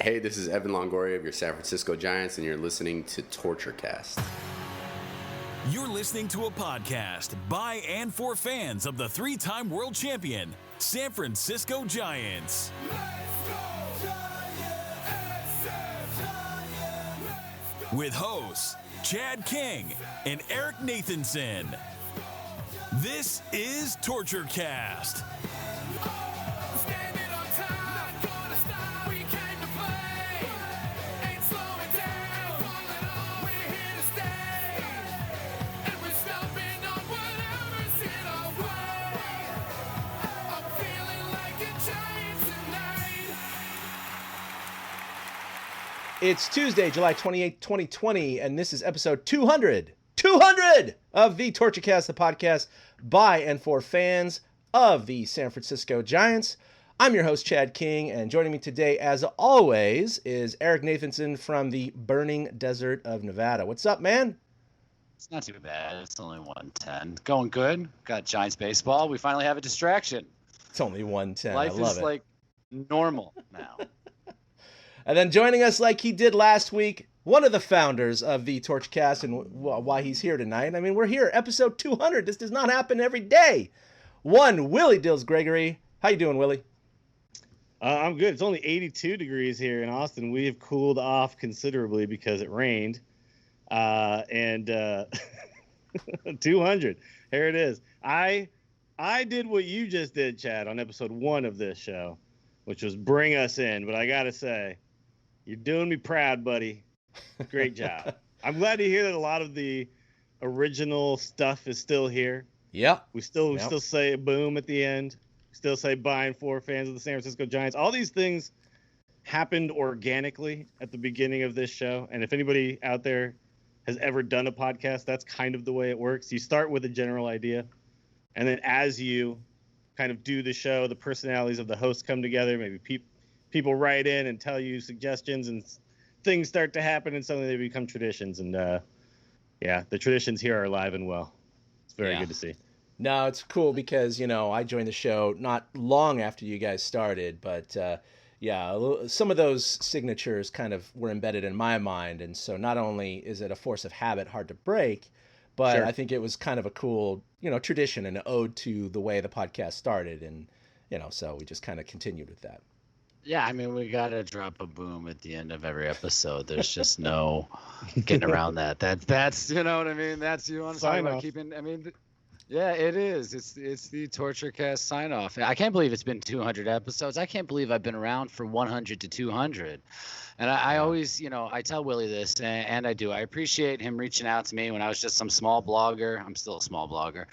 Hey, this is Evan Longoria of your San Francisco Giants, and you're listening to Torture Cast. You're listening to a podcast by and for fans of the three-time world champion, San Francisco Giants. With hosts Chad King and Eric Nathanson. This is Torture Cast. It's Tuesday, July 28th, 2020, and this is episode 200 of the Torture Cast, the podcast by and for fans of the San Francisco Giants. I'm your host, Chad King, and joining me today, as always, is Eric Nathanson from the burning desert of Nevada. What's up, man? It's not too bad. It's only 110. Going good. Got Giants baseball. We finally have a distraction. It's only 110. Life I love is it. like normal now. And then joining us like he did last week, one of the founders of the Torchcast and why he's here tonight. I mean, we're here, episode 200. This does not happen every day. One, Willie Dills Gregory. How you doing, Willie? I'm good. It's only 82 degrees here in Austin. We have cooled off considerably because it rained. 200. Here it is. I did what you just did, Chad, on episode 1 of this show, which was bring us in. But I got to say, you're doing me proud, buddy. Great job. I'm glad to hear that a lot of the original stuff is still here. Yep. We still say boom at the end. We still say by and for fans of the San Francisco Giants. All these things happened organically at the beginning of this show. And if anybody out there has ever done a podcast, that's kind of the way it works. You start with a general idea, and then as you kind of do the show, the personalities of the hosts come together. Maybe people write in and tell you suggestions, and things start to happen, and suddenly they become traditions. And the traditions here are alive and well. It's very good to see. No, it's cool because, I joined the show not long after you guys started, but some of those signatures kind of were embedded in my mind. And so not only is it a force of habit hard to break, but sure. I think it was kind of a cool, tradition and an ode to the way the podcast started. And, so we just kind of continued with that. Yeah, I mean, we got to drop a boom at the end of every episode. There's just no getting around that. That's, you know what I mean? That's, you want to talk about keeping, yeah, it is. It's the Torture Cast sign off. I can't believe it's been 200 episodes. I can't believe I've been around for 100 to 200. And I always, I tell Willie this, and I do. I appreciate him reaching out to me when I was just some small blogger. I'm still a small blogger.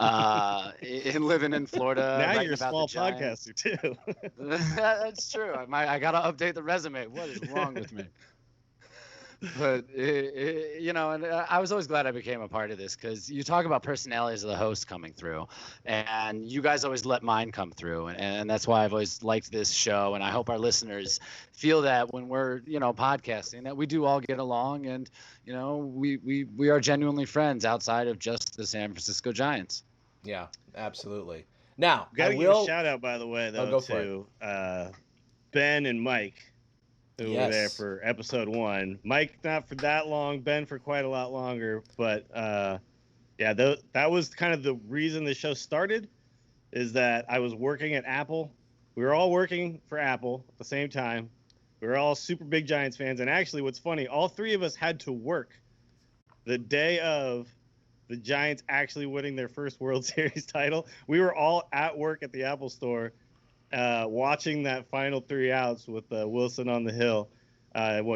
And living in Florida. Now you're a small podcaster, too. That's true. I got to update the resume. What is wrong with me? But, and I was always glad I became a part of this because you talk about personalities of the host coming through, and you guys always let mine come through. And that's why I've always liked this show. And I hope our listeners feel that when we're, podcasting, that we do all get along and, we are genuinely friends outside of just the San Francisco Giants. Yeah, absolutely. Now, got to give a shout out, by the way, though, to Ben and Mike, who were there for episode 1. Mike, not for that long. Ben, for quite a lot longer. But, that was kind of the reason the show started, is that I was working at Apple. We were all working for Apple at the same time. We were all super big Giants fans. And actually, what's funny, all 3 of us had to work the day of the Giants actually winning their first World Series title. We were all at work at the Apple store, watching that final 3 outs with Wilson on the hill,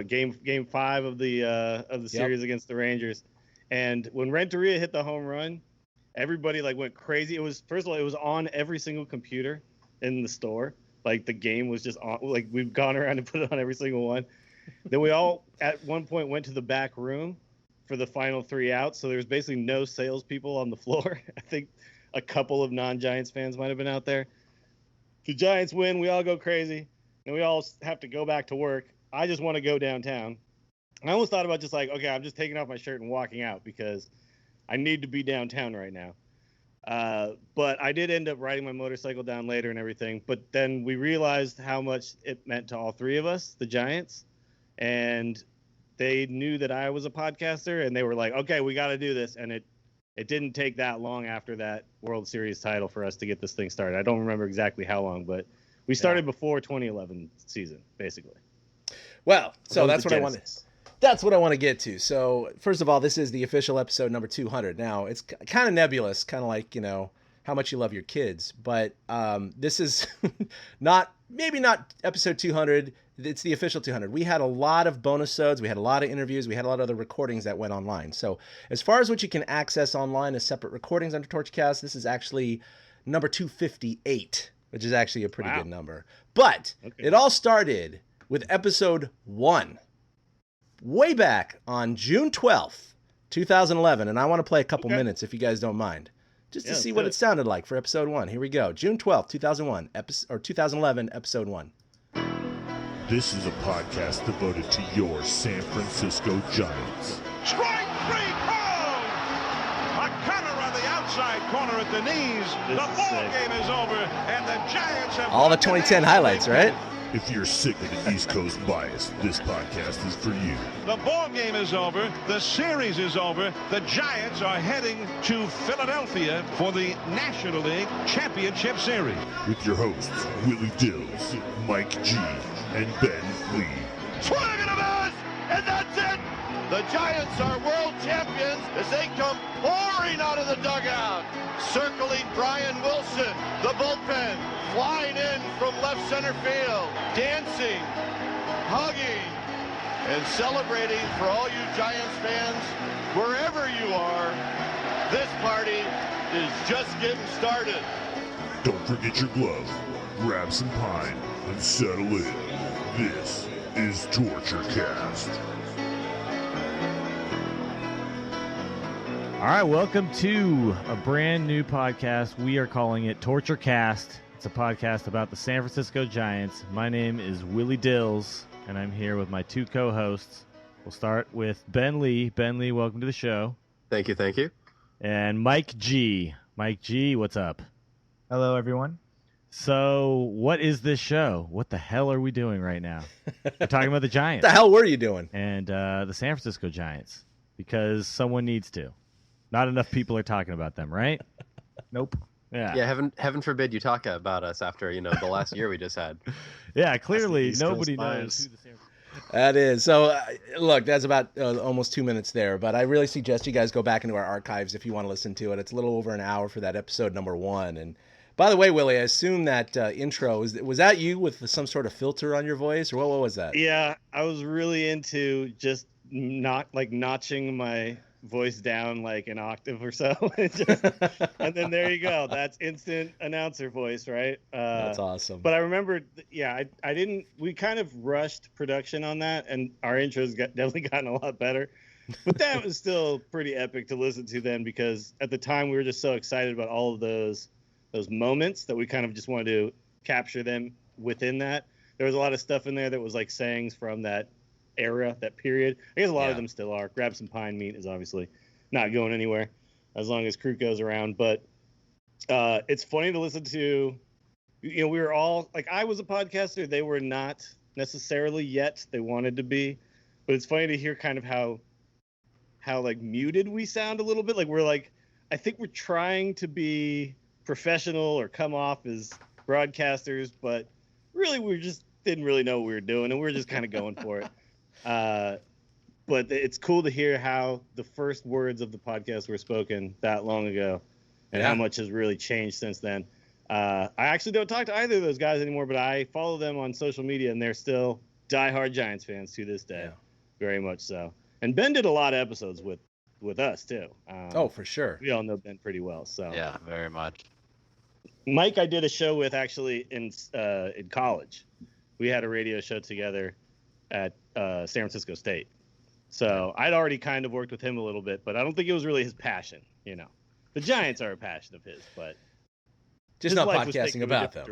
game 5 of the series against the Rangers, and when Renteria hit the home run, everybody went crazy. It was, first of all, it was on every single computer in the store. The game was just on. We've gone around and put it on every single one. Then we all at one point went to the back room for the final 3 outs. So there was basically no salespeople on the floor. I think a couple of non-Giants fans might have been out there. The Giants win, we all go crazy, and we all have to go back to work. I just want to go downtown. I almost thought about just okay, I'm just taking off my shirt and walking out because I need to be downtown right now. But I did end up riding my motorcycle down later and everything. But then we realized how much it meant to all three of us, the Giants. And they knew that I was a podcaster, and they were like, okay, we got to do this. And it didn't take that long after that World Series title for us to get this thing started. I don't remember exactly how long, but we started before 2011 season, basically. Well, so that's what I wanted. That's what I want to get to. So, first of all, this is the official episode number 200. Now, it's kind of nebulous, kind of like, how much you love your kids. But this is maybe not episode 200. It's the official 200. We had a lot of bonusodes. We had a lot of interviews. We had a lot of other recordings that went online. So, as far as what you can access online as separate recordings under Torchcast, this is actually number 258, which is actually a pretty good number. But it all started with episode 1. Way back on June 12th, 2011, and I want to play a couple minutes if you guys don't mind, just to see what it sounded like for episode 1. Here we go. June 12th, 2011, episode 1. This is a podcast devoted to your San Francisco Giants. Strike 3, called! A cutter on the outside corner at the knees. The ball game is over, and the Giants have all the 2010 highlights, right? If you're sick of the East Coast bias, this podcast is for you. The ball game is over. The series is over. The Giants are heading to Philadelphia for the National League Championship Series. With your hosts, Willie Dills, Mike G, and Ben Lee. Swing and a miss, and that's it. The Giants are world champions as they come pouring out of the dugout. Circling Brian Wilson, the bullpen, flying in from left center field, dancing, hugging, and celebrating for all you Giants fans, wherever you are. This party is just getting started. Don't forget your glove, grab some pine, and settle in. This is Torture Cast. All right, welcome to a brand new podcast. We are calling it Torture Cast. It's a podcast about the San Francisco Giants. My name is Willie Dills, and I'm here with my two co-hosts. We'll start with Ben Lee. Ben Lee, welcome to the show. Thank you, thank you. And Mike G. Mike G, what's up? Hello, everyone. So, what is this show? What the hell are we doing right now? We're talking about the Giants. What the hell were you doing? And the San Francisco Giants, because someone needs to. Not enough people are talking about them, right? Nope. Yeah, heaven forbid you talk about us after, the last year we just had. Yeah, clearly nobody knows who the San Francisco. That is. So, look, that's about almost 2 minutes there, but I really suggest you guys go back into our archives if you want to listen to it. It's a little over an hour for that episode number 1. And by the way, Willie, I assume that intro, was that you with some sort of filter on your voice, or what was that? Yeah, I was really into just notching my voice down like an octave or so. And then there you go. That's instant announcer voice, right? That's awesome. But I remember, we kind of rushed production on that, and our intros definitely gotten a lot better. But that was still pretty epic to listen to then, because at the time we were just so excited about all of those moments that we kind of just wanted to capture them within that. There was a lot of stuff in there that was like sayings from that era, that period. I guess a lot of them still are. Grab some pine meat is obviously not going anywhere as long as Crew goes around. But it's funny to listen to. We were all like, I was a podcaster. They were not necessarily yet. They wanted to be. But it's funny to hear kind of how like muted we sound a little bit. Like we're like, I think we're trying to be professional or come off as broadcasters, but really we just didn't really know what we were doing, and we were just kind of going for it. But it's cool to hear how the first words of the podcast were spoken that long ago, and how much has really changed since then. I actually don't talk to either of those guys anymore, but I follow them on social media, and they're still diehard Giants fans to this day, very much so. And Ben did a lot of episodes with us too. For sure. We all know Ben pretty well. So yeah, very much. Mike, I did a show with actually in college. We had a radio show together at San Francisco State. So I'd already kind of worked with him a little bit, but I don't think it was really his passion. The Giants are a passion of his, but just not podcasting about them.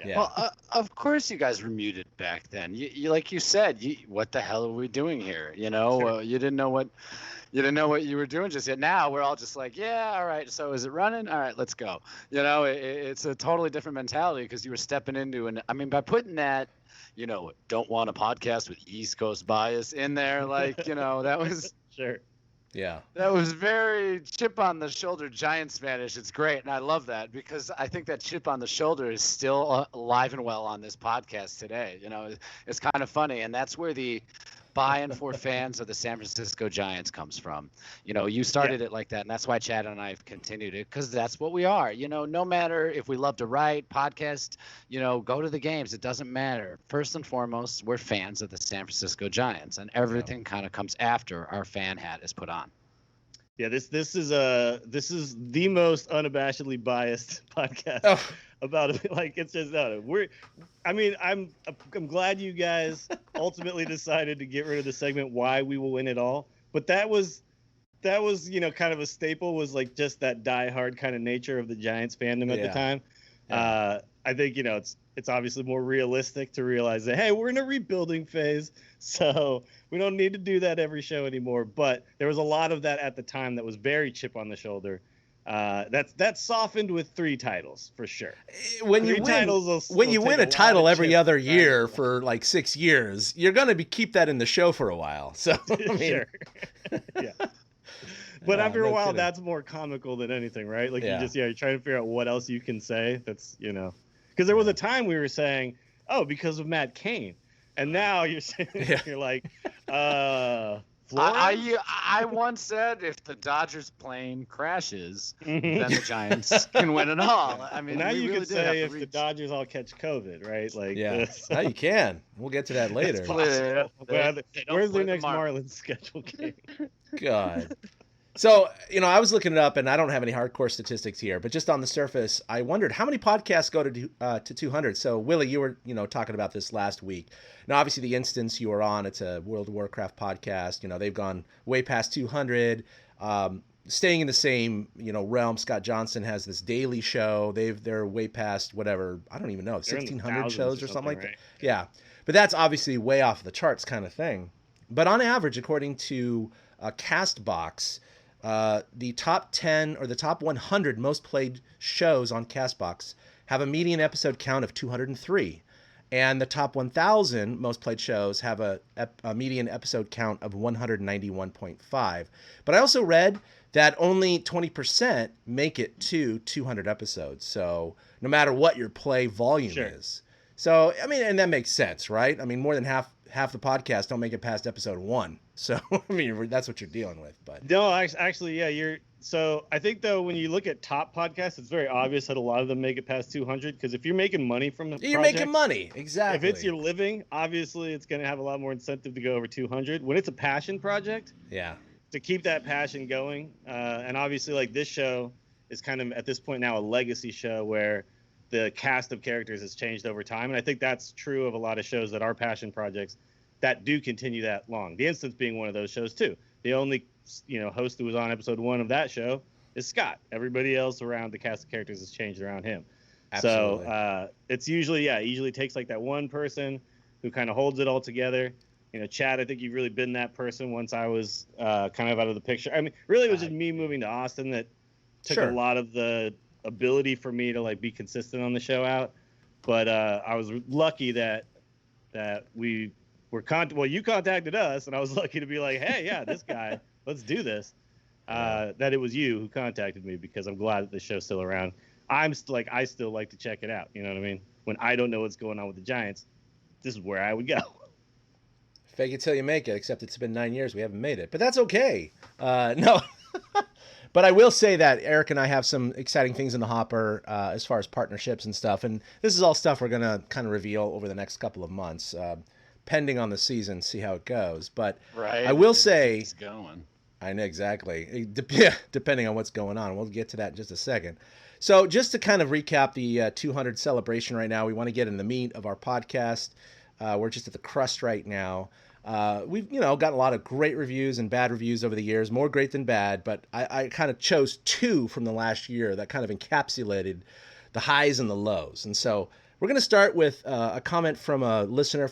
Yeah. Well, of course you guys were muted back then. You like you said, what the hell are we doing here? You didn't know what You didn't know what you were doing just yet. Now we're all just like, yeah, all right. So is it running? All right, let's go. It's a totally different mentality because you were stepping into, and I mean, by putting that, don't want a podcast with East Coast bias in there, that was sure. Yeah. That was very chip on the shoulder Giant Spanish. It's great. And I love that because I think that chip on the shoulder is still alive and well on this podcast today. It's kind of funny. And that's where the by and for fans of the San Francisco Giants comes from. You started it like that. And that's why Chad and I have continued it because that's what we are. No matter if we love to write, podcast, go to the games. It doesn't matter. First and foremost, we're fans of the San Francisco Giants, and everything kind of comes after our fan hat is put on. Yeah, this is the most unabashedly biased podcast about it. Like, it's just I'm glad you guys ultimately decided to get rid of the segment "Why We Will Win It All," but that was kind of a staple, was like just that diehard kind of nature of the Giants fandom at the time. Yeah. I think it's obviously more realistic to realize that, hey, we're in a rebuilding phase, so we don't need to do that every show anymore. But there was a lot of that at the time that was very chip on the shoulder. That's softened with 3 titles for sure. When you win a title every other year for like 6 years, you're going to keep that in the show for a while. So sure. Yeah. But after a while, that's more comical than anything, right? Like, you're trying to figure out what else you can say. That's, because there was a time we were saying, oh, because of Matt Cain. And now you're saying, you're like, Florida? I once said if the Dodgers plane crashes, then the Giants can win it all. I mean, now you could say if the Dodgers all catch COVID, right? Like, now you can. We'll get to that later. Where's their next Marlins schedule game? God. So, I was looking it up, and I don't have any hardcore statistics here, but just on the surface, I wondered how many podcasts go to 200. So, Willie, you were, talking about this last week. Now, obviously, the instance you were on, it's a World of Warcraft podcast. They've gone way past 200. Staying in the same, realm, Scott Johnson has this daily show. They're way past whatever. I don't even know, 1,600 shows or something like that. Right? Yeah, but that's obviously way off the charts kind of thing. But on average, according to Castbox, the top 10 or the top 100 most played shows on Castbox have a median episode count of 203. And the top 1,000 most played shows have a median episode count of 191.5. But I also read that only 20% make it to 200 episodes. So no matter what your play volume is. So, I mean, and that makes sense, right? I mean, more than half the podcasts don't make it past episode 1. So, I mean, that's what you're dealing with. But no, actually, yeah, so I think, though, when you look at top podcasts, it's very obvious that a lot of them make it past 200, because if you're making money from the you're making money. Exactly. If it's your living, obviously it's going to have a lot more incentive to go over 200. When it's a passion project, to keep that passion going, and obviously, like, this show is kind of at this point now a legacy show where the cast of characters has changed over time, and I think that's true of a lot of shows that are passion projects that do continue that long. The Instance being one of those shows too. The only host who was on episode 1 of that show is Scott. Everybody else around the cast of characters has changed around him. Absolutely. So it's usually takes like that one person who kind of holds it all together. Chad, I think you've really been that person once I was kind of out of the picture. I mean, really it was just me moving to Austin that took a lot of the ability for me to like be consistent on the show out. But I was lucky that we were you contacted us, and I was lucky to be like, hey, yeah, this guy, let's do this. That it was you who contacted me, because I'm glad that the show's still around. I still like to check it out. You know what I mean? When I don't know what's going on with the Giants, this is where I would go. Fake it till you make it, except it's been 9 years we haven't made it. But that's okay. No. But I will say that Eric and I have some exciting things in the hopper as far as partnerships and stuff. And this is all stuff we're going to kind of reveal over the next couple of months, pending on the season, see how it goes. But I will say... It's going. I know, exactly. Depending on what's going on. We'll get to that in just a second. So just to kind of recap the 200 celebration right now, we want to get in the meat of our podcast. We're just at the crust right now. We've, gotten a lot of great reviews and bad reviews over the years, more great than bad, but I kind of chose 2 from the last year that kind of encapsulated the highs and the lows. And so we're going to start with a comment from a listener.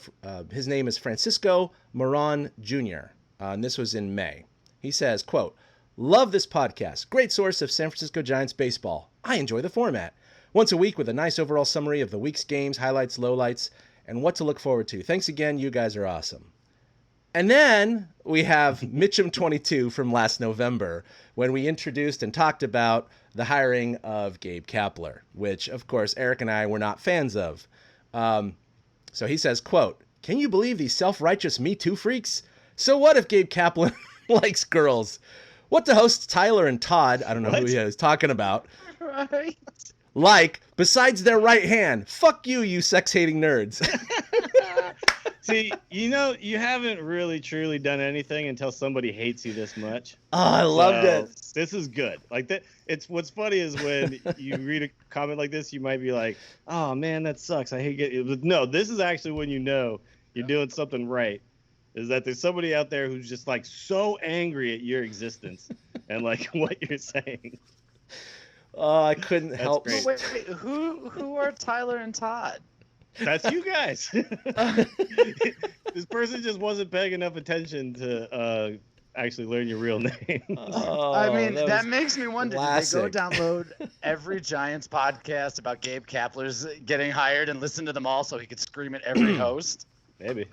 His name is Francisco Moran Jr., and this was in May. He says, quote, "Love this podcast. Great source of San Francisco Giants baseball. I enjoy the format. Once a week with a nice overall summary of the week's games, highlights, lowlights, and what to look forward to. Thanks again. You guys are awesome." And then we have Mitchum22 from last November when we introduced and talked about the hiring of Gabe Kapler, which, of course, Eric and I were not fans of. So he says, quote, "Can you believe these self-righteous Me Too freaks? So what if Gabe Kapler likes girls? What do hosts Tyler and Todd," I don't know who he is talking about, Right. "like besides their right hand? Fuck you, you sex-hating nerds." See, you haven't really truly done anything until somebody hates you this much. Oh, I loved it. This is good. Like that. It's what's funny is when you read a comment like this, you might be like, "Oh man, that sucks. I hate it." But no, this is actually when you know you're doing something right. Is that there's somebody out there who's just like so angry at your existence and like what you're saying. Oh, I couldn't help. Wait, who are Tyler and Todd? That's you guys. This person just wasn't paying enough attention to actually learn your real name. Oh, I mean, that makes me wonder, classic. did they go download every Giants podcast about Gabe Kapler's getting hired and listen to them all so he could scream at every host? Maybe.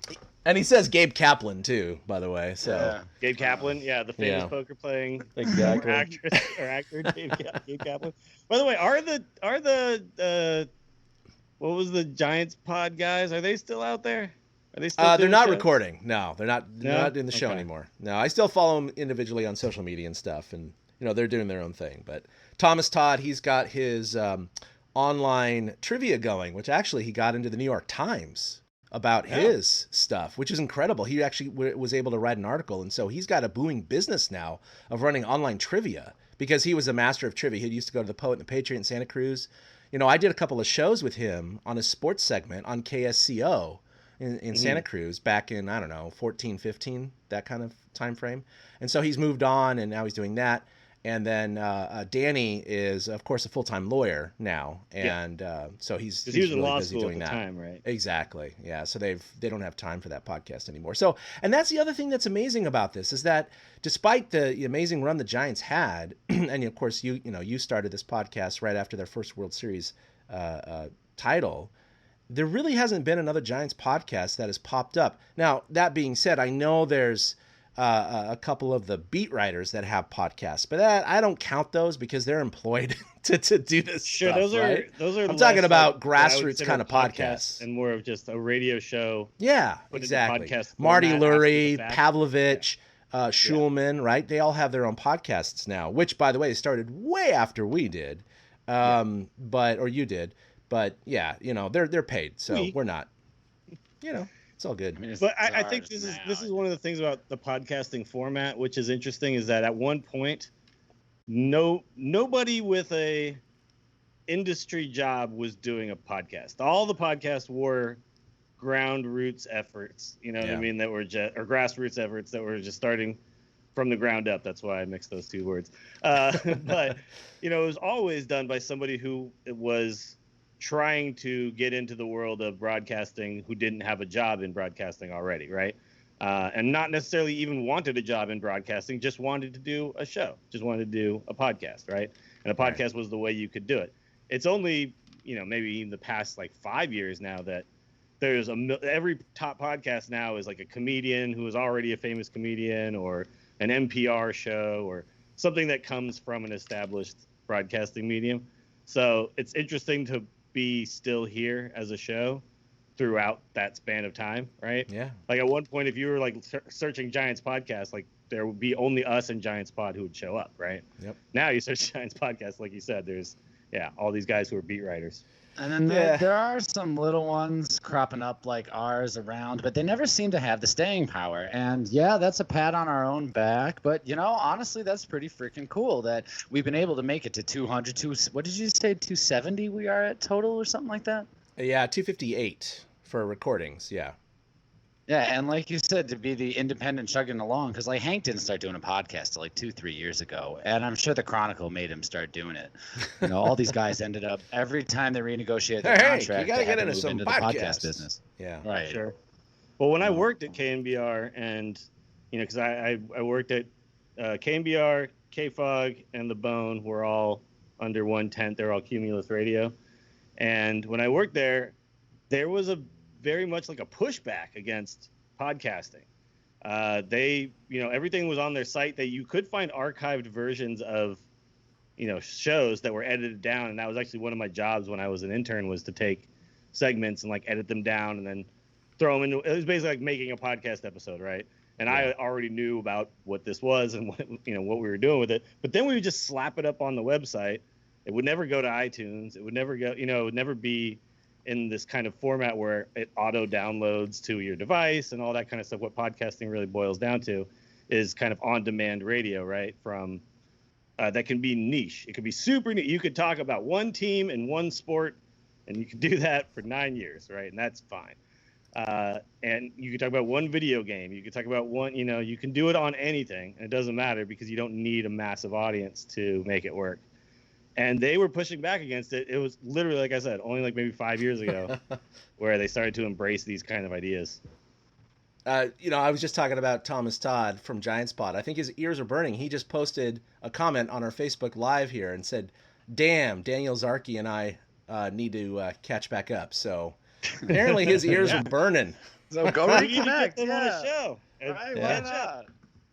And he says Gabe Kaplan, too, by the way. So Yeah. Gabe Kaplan, the famous poker playing Exactly. actor Gabe Kaplan. By the way, are the what was the Giants pod guys? Are they still out there? Are they still? They're not shows? recording. No, they're not. They're not in the show anymore. No, I still follow them individually on social media and stuff, and they're doing their own thing. But Thomas Todd, he's got his online trivia going, which actually he got into the New York Times about his stuff, which is incredible. He actually was able to write an article, and so he's got a booming business now of running online trivia because he was a master of trivia. He used to go to the Poet and the Patriot in Santa Cruz. I did a couple of shows with him on his sports segment on KSCO in Santa Cruz back in, 14, 15, that kind of time frame. And so he's moved on, and now he's doing that. And then Danny is, of course, a full-time lawyer now, and so he's he was in really law busy school doing at the that. time, right? Exactly, yeah. So they don't have time for that podcast anymore. So, and that's the other thing that's amazing about this is that despite the amazing run the Giants had, and of course you started this podcast right after their first World Series title, there really hasn't been another Giants podcast that has popped up. Now, that being said, I know there's a couple of the beat writers that have podcasts, but I don't count those because they're employed to do this stuff. Those are. I'm talking about grassroots kind of podcasts and more of just a radio show. Yeah, exactly. Marty Lurie, Pavlovich, Schulman, right? They all have their own podcasts now, which, by the way, started way after we did, or you did. But yeah, they're paid, so we're not. It's all good. But I think this is one of the things about the podcasting format, which is interesting, is that at one point, nobody with a industry job was doing a podcast. All the podcasts were ground roots efforts, what I mean, that were or grassroots efforts that were just starting from the ground up. That's why I mixed those two words. But it was always done by somebody who was trying to get into the world of broadcasting who didn't have a job in broadcasting already, right? And not necessarily even wanted a job in broadcasting, just wanted to do a show, just wanted to do a podcast, right? And a podcast was the way you could do it. It's only, maybe in the past 5 years now that there's every top podcast now is like a comedian who is already a famous comedian or an NPR show or something that comes from an established broadcasting medium. So it's interesting to be still here as a show throughout that span of time, right? Yeah. Like at one point, if you were searching Giants podcast, there would be only us and Giants pod who would show up, right? Yep. Now you search Giants podcast, like you said, there's all these guys who are beat writers. And then there are some little ones cropping up like ours around, but they never seem to have the staying power. And that's a pat on our own back. But, honestly, that's pretty freaking cool that we've been able to make it to 200. What did you say, 270 we are at total or something like that? Yeah, 258 for recordings, yeah. Yeah, and like you said, to be the independent chugging along, because Hank didn't start doing a podcast till 2-3 years ago, and I'm sure the Chronicle made him start doing it. All these guys ended up every time they renegotiated their contract, you gotta get into move some into the podcast business. Yeah, right. Sure. Well, when I worked at KNBR, and because I worked at KMBR, KFOG, and The Bone were all under one tent. They're all Cumulus Radio. And when I worked there, there was a very much like a pushback against podcasting. Everything was on their site that you could find archived versions of, shows that were edited down. And that was actually one of my jobs when I was an intern, was to take segments and like edit them down and then throw them into, it was basically like making a podcast episode. Right. And I already knew about what this was and what we were doing with it. But then we would just slap it up on the website. It would never go to iTunes. It would never go, it would never be in this kind of format where it auto downloads to your device and all that kind of stuff. What podcasting really boils down to is kind of on-demand radio, right? From that can be niche. It could be super niche. You could talk about one team and one sport, and you can do that for 9 years, right? And that's fine. And you can talk about one video game. You can talk about one, you can do it on anything, and it doesn't matter because you don't need a massive audience to make it work. And they were pushing back against it. It was literally, like I said, only like maybe 5 years ago where they started to embrace these kind of ideas. I was just talking about Thomas Todd from Giants Pod. I think his ears are burning. He just posted a comment on our Facebook Live here and said, "Damn, Daniel Zarki and I need to catch back up." So apparently his ears are burning. So go reconnect. On the show. Right, why not?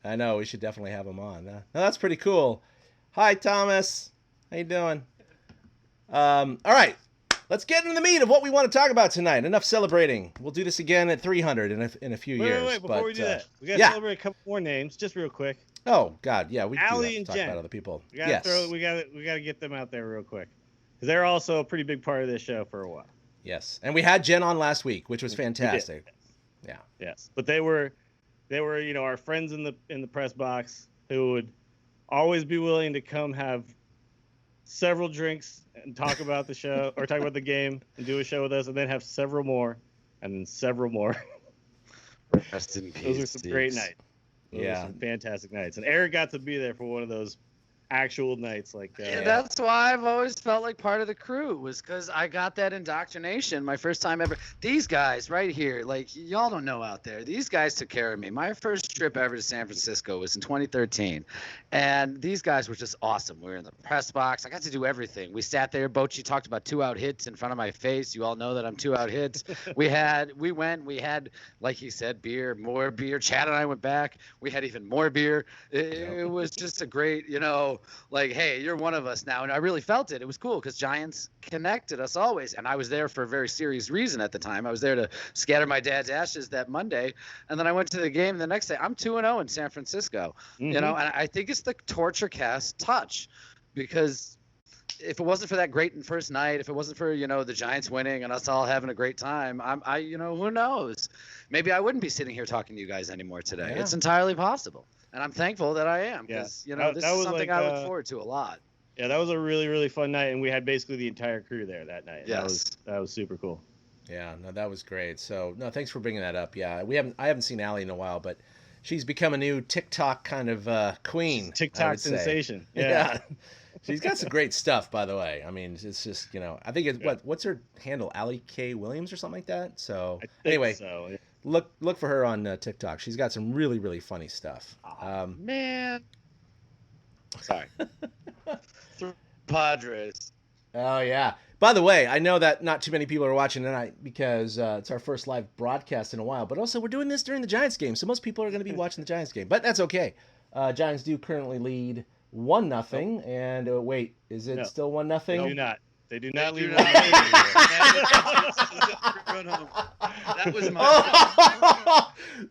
I know, we should definitely have him on. No, that's pretty cool. Hi, Thomas. How you doing? All right. Let's get into the meat of what we want to talk about tonight. Enough celebrating. We'll do this again at 300 in a few years. Wait, before we do that, we got to celebrate a couple more names, just real quick. Oh, God, yeah. We Allie and Jen. Talk about other people. We got to get them out there real quick. Because they're also a pretty big part of this show for a while. Yes. And we had Jen on last week, which was fantastic. Yeah. Yes. But they were our friends in the press box who would always be willing to come have several drinks and talk about the show or talk about the game and do a show with us, and then have several more and then several more. Rest in peace. Those were some great nights. Those were some fantastic nights. And Eric got to be there for one of those actual nights. That's why I've always felt like part of the crew, was because I got that indoctrination my first time ever. These guys right here, like, y'all don't know out there, these guys took care of me. My first trip ever to San Francisco was in 2013, and these guys were just awesome. We were in the press box. I got to do everything. We sat there. Bochy talked about 2-out hits in front of my face. You all know that I'm 2-out hits. we had, like he said, more beer. Chad and I went back. We had even more beer. It was just a great, like, hey, you're one of us now. And I really felt it. It was cool because Giants connected us always. And I was there for a very serious reason at the time. I was there to scatter my dad's ashes that Monday. And then I went to the game the next day. I'm 2-0 in San Francisco, and I think it's the Torture Cast touch, because if it wasn't for that great first night, if it wasn't for, the Giants winning and us all having a great time, who knows? Maybe I wouldn't be sitting here talking to you guys anymore today. Yeah. It's entirely possible. And I'm thankful that I am, because, this is something I look forward to a lot. Yeah, that was a really, really fun night, and we had basically the entire crew there that night. Yes. That was super cool. Yeah, no, that was great. So, no, thanks for bringing that up. Yeah, I haven't seen Allie in a while, but she's become a new TikTok kind of queen. TikTok sensation. Yeah. She's got some great stuff, by the way. I mean, it's just, I think it's what's her handle? Allie K. Williams or something like that. So anyway, yeah. Look for her on TikTok. She's got some really, really funny stuff. Man. Sorry. Padres. Oh, yeah. By the way, I know that not too many people are watching tonight because it's our first live broadcast in a while, but also we're doing this during the Giants game, so most people are going to be watching the Giants game. But that's okay. Giants do currently lead 1-0, and wait, is it still 1-0? They do not. They do not lead. That was my.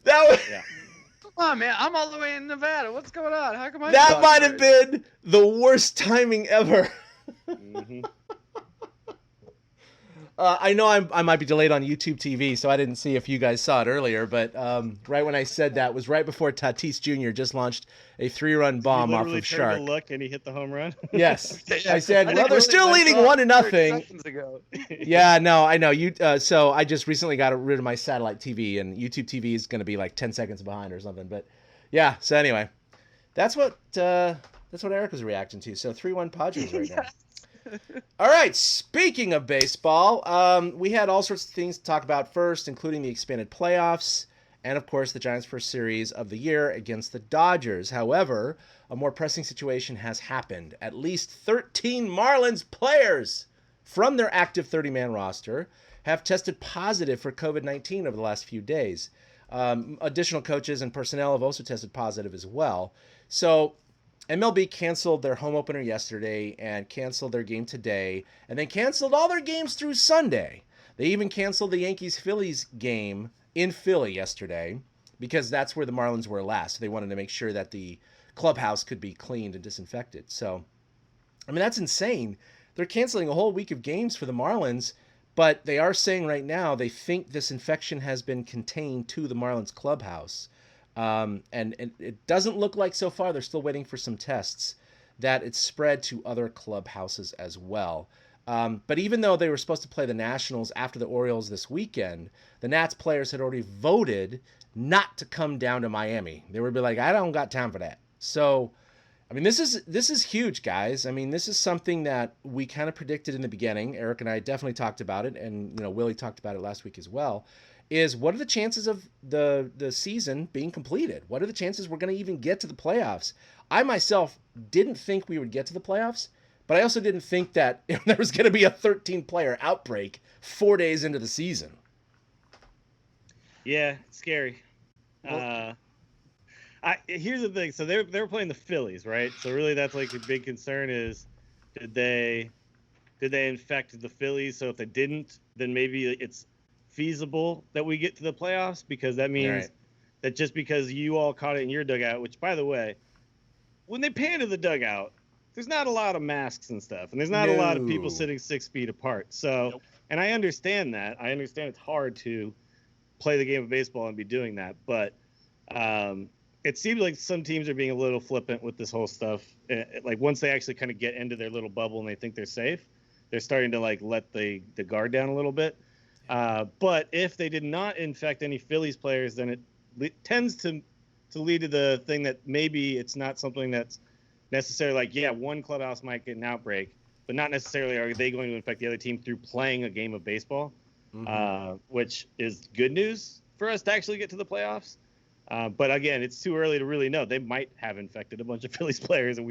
That was. Yeah. Come on, man! I'm all the way in Nevada. What's going on? How come I? That might have been the worst timing ever. Mm-hmm. I know I might be delayed on YouTube TV, so I didn't see if you guys saw it earlier, but right when I said that was right before Tatis Jr. just launched a 3-run bomb off of Shark. To look and he hit the home run. Yes, I said, well, they're still leading 1-0. Yeah, no, I know you. So I just recently got rid of my satellite TV, and YouTube TV is going to be like 10 seconds behind or something. But yeah, so anyway, that's what Eric was reacting to. So 3-1 Padres right now. All right, speaking of baseball, we had all sorts of things to talk about first, including the expanded playoffs and of course the Giants' first series of the year against the Dodgers. However, a more pressing situation has happened. At least 13 Marlins players from their active 30-man roster have tested positive for COVID-19 over the last few days. Additional coaches and personnel have also tested positive as well. So MLB canceled their home opener yesterday and canceled their game today, and then canceled all their games through Sunday. They even canceled the Yankees-Phillies game in Philly yesterday because that's where the Marlins were last. They wanted to make sure that the clubhouse could be cleaned and disinfected. So, I mean, that's insane. They're canceling a whole week of games for the Marlins, but they are saying right now they think this infection has been contained to the Marlins clubhouse. And it doesn't look like so far, they're still waiting for some tests, that it's spread to other clubhouses as well. But even though they were supposed to play the Nationals after the Orioles this weekend, the Nats players had already voted not to come down to Miami. They would be like, I don't got time for that. So, I mean, this is huge, guys. I mean, this is something that we kind of predicted in the beginning. Eric and I definitely talked about it, and Willie talked about it last week as well. Is what are the chances of the season being completed? What are the chances we're going to even get to the playoffs? I myself didn't think we would get to the playoffs, but I also didn't think that there was going to be a 13-player outbreak 4 days into the season. Yeah, it's scary. Here's the thing. So they're playing the Phillies, right? So really, that's like the big concern is, did they infect the Phillies? So if they didn't, then maybe it's feasible that we get to the playoffs, because that means that just because you all caught it in your dugout, which, by the way, when they pan to the dugout, there's not a lot of masks and stuff, and there's not a lot of people sitting 6 feet apart. So, and I understand that. I understand it's hard to play the game of baseball and be doing that, but it seems like some teams are being a little flippant with this whole stuff. Like once they actually kind of get into their little bubble and they think they're safe, they're starting to like let the guard down a little bit. But if they did not infect any Phillies players, then it tends to lead to the thing that maybe it's not something that's necessarily like, yeah, one clubhouse might get an outbreak, but not necessarily are they going to infect the other team through playing a game of baseball, which is good news for us to actually get to the playoffs. But again, it's too early to really know. They might have infected a bunch of Phillies players, and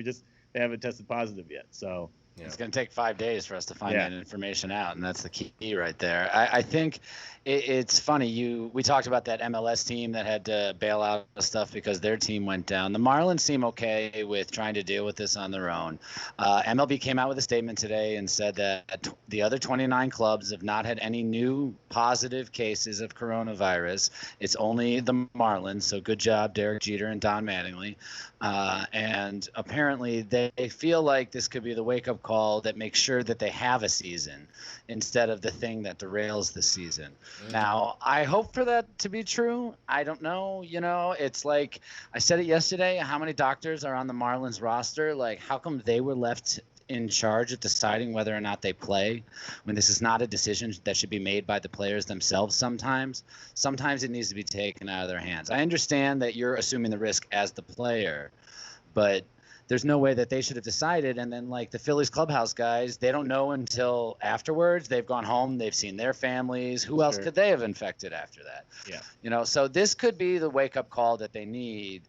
they haven't tested positive yet. So. Yeah. It's going to take 5 days for us to find that information out, and that's the key right there. I think it's funny. We talked about that MLS team that had to bail out stuff because their team went down. The Marlins seem okay with trying to deal with this on their own. MLB came out with a statement today and said that the other 29 clubs have not had any new positive cases of coronavirus. It's only the Marlins, so good job, Derek Jeter and Don Mattingly. And apparently they feel like this could be the wake-up call that makes sure that they have a season instead of the thing that derails the season. Now, I hope for that to be true. I don't know. It's like I said it yesterday. How many doctors are on the Marlins roster? Like, how come they were left in charge of deciding whether or not they play when this is not a decision that should be made by the players themselves? Sometimes it needs to be taken out of their hands. I understand that you're assuming the risk as the player, but there's no way that they should have decided. And then like the Phillies clubhouse guys, they don't know until afterwards. They've gone home. They've seen their families. Who else could they have infected after that? Yeah. So this could be the wake up call that they need.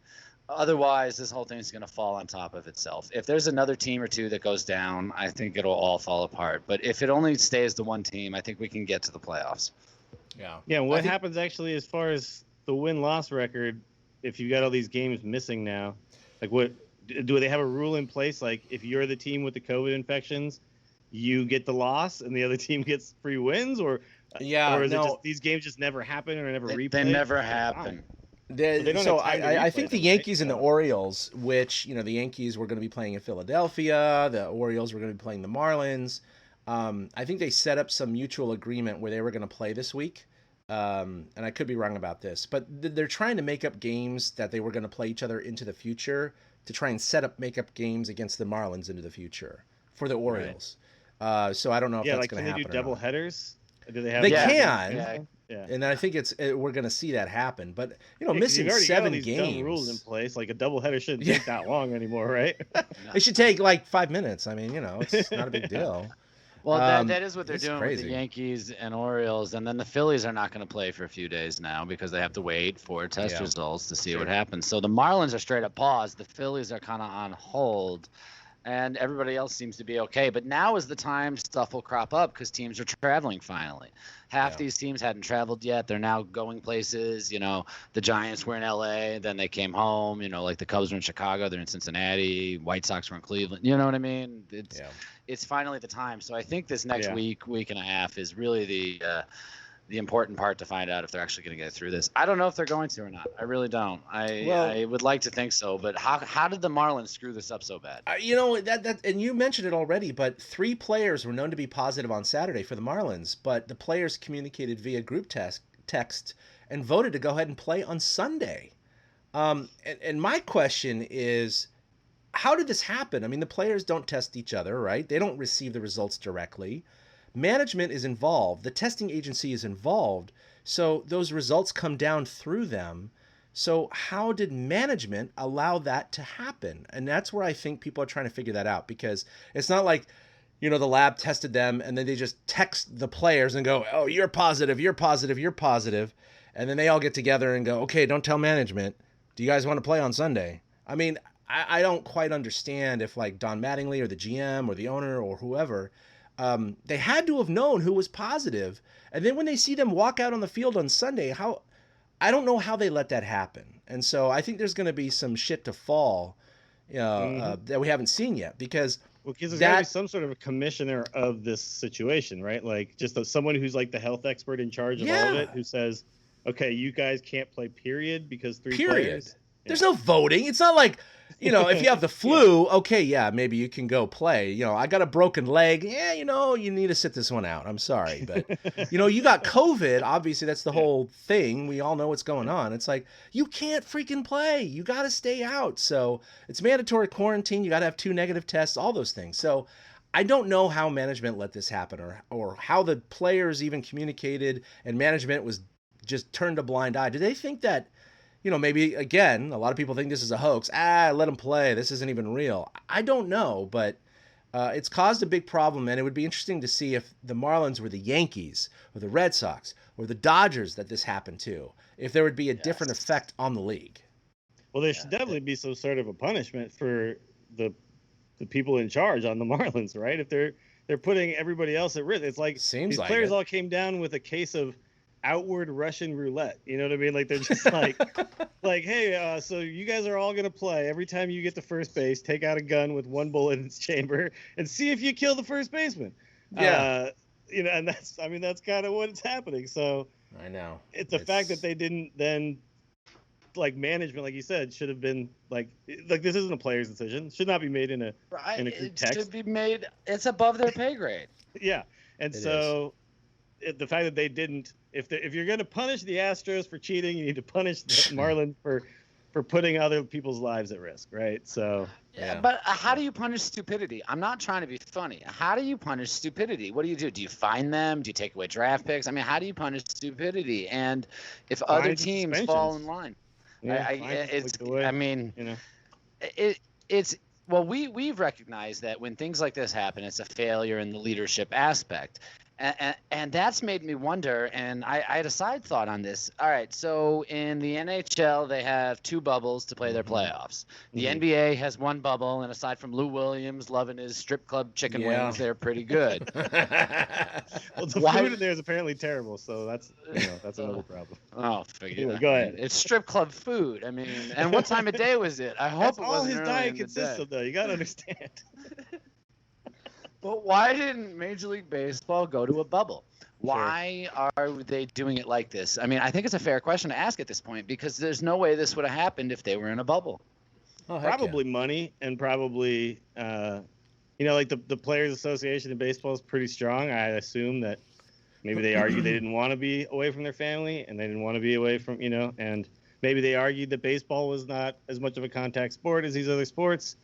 Otherwise, this whole thing is going to fall on top of itself. If there's another team or two that goes down, I think it'll all fall apart. But if it only stays the one team, I think we can get to the playoffs. Yeah. Yeah. What happens actually as far as the win-loss record, if you got all these games missing now, like what do they have a rule in place? Like if you're the team with the COVID infections, you get the loss and the other team gets free wins, or is it just these games just never happen or never replay? They never happen. I think the Yankees and the Orioles, which, the Yankees were going to be playing in Philadelphia, the Orioles were going to be playing the Marlins. I think they set up some mutual agreement where they were going to play this week. And I could be wrong about this, but they're trying to make up games that they were going to play each other into the future to try and make up games against the Marlins into the future for the Orioles. Right. So I don't know if that's going to happen. Can they do double headers? Do they have? They can. Yeah. And I think we're going to see that happen. But missing 7 games. Dumb rules in place. Like a doubleheader shouldn't take that long anymore, right? It should take like 5 minutes. I mean, it's not a big deal. Well, that is what they're doing with the Yankees and Orioles, and then the Phillies are not going to play for a few days now because they have to wait for test results to see what happens. So the Marlins are straight up paused. The Phillies are kind of on hold, and everybody else seems to be okay. But now is the time stuff will crop up because teams are traveling finally. Half these teams hadn't traveled yet. They're now going places. You know, the Giants were in L.A., then they came home. You know, like the Cubs were in Chicago. They're in Cincinnati. White Sox were in Cleveland. You know what I mean? It's finally the time. So I think this next week and a half is really the important part to find out if they're actually going to get through this. I don't know if they're going to or not. I really don't. I would like to think so, but how did the Marlins screw this up so bad? You know, that and you mentioned it already, but 3 players were known to be positive on Saturday for the Marlins, but the players communicated via group text and voted to go ahead and play on Sunday. And my question is, how did this happen? I mean, the players don't test each other, right? They don't receive the results directly. Management is involved. The testing agency is involved. So those results come down through them. So how did management allow that to happen? And that's where I think people are trying to figure that out, because it's not like, you know, the lab tested them and then they just text the players and go, oh, you're positive, you're positive, you're positive. And then they all get together and go, okay, don't tell management. Do you guys want to play on Sunday? I mean, I don't quite understand if like Don Mattingly or the GM or the owner or whoever, they had to have known who was positive. And then when they see them walk out on the field on Sunday, I don't know how they let that happen. And so I think there's going to be some shit to fall that we haven't seen yet, because there's got to be some sort of a commissioner of this situation, right? Like just someone who's like the health expert in charge of all of it, who says, okay, you guys can't play, period, because 3 players. There's no voting. It's not like, you know, if you have the flu, okay, maybe you can go play. You know, I got a broken leg. Yeah, you know, you need to sit this one out. I'm sorry. But, you know, you got COVID. Obviously, that's the whole thing. We all know what's going on. It's like, you can't freaking play. You got to stay out. So it's mandatory quarantine. You got to have 2 negative tests, all those things. So I don't know how management let this happen, or how the players even communicated and management was just turned a blind eye. Do they think that, you know, maybe, again, a lot of people think this is a hoax. Let them play. This isn't even real. I don't know, but it's caused a big problem, and it would be interesting to see if the Marlins were the Yankees or the Red Sox or the Dodgers that this happened to, if there would be a different effect on the league. Well, there should definitely be some sort of a punishment for the people in charge on the Marlins, right? If they're putting everybody else at risk. It's like these players all came down with a case of outward Russian roulette. You know what I mean? Like they're just like, hey, so you guys are all gonna play. Every time you get to first base, take out a gun with 1 bullet in its chamber and see if you kill the first baseman. Yeah. You know, and that's kind of what's happening. So I know it's the fact that they didn't then, like, management, like you said, should have been like this isn't a player's decision. It should not be made in a group text. It should be made. It's above their pay grade. Yeah, and the fact that they didn't. If you're going to punish the Astros for cheating, you need to punish the Marlins for putting other people's lives at risk, right? So But how do you punish stupidity? I'm not trying to be funny. How do you punish stupidity? What do you do? Do you fine them? Do you take away draft picks? I mean, how do you punish stupidity? And if other teams fall in line, we've recognized that when things like this happen, it's a failure in the leadership aspect. And that's made me wonder, and I had a side thought on this. All right, so in the NHL, they have 2 bubbles to play their playoffs. The NBA has 1 bubble, and aside from Lou Williams loving his strip club chicken wings, they're pretty good. Well, the food in there is apparently terrible, so that's another problem. Oh, forget it. Go ahead. It's strip club food. I mean, and what time of day was it? I hope that's all his diet consists of, though. You got to understand. But why didn't Major League Baseball go to a bubble? Why are they doing it like this? I mean, I think it's a fair question to ask at this point, because there's no way this would have happened if they were in a bubble. Oh, probably money, and probably, like the Players Association in baseball is pretty strong. I assume that maybe they argued they didn't want to be away from their family, and they didn't want to be away from, and maybe they argued that baseball was not as much of a contact sport as these other sports.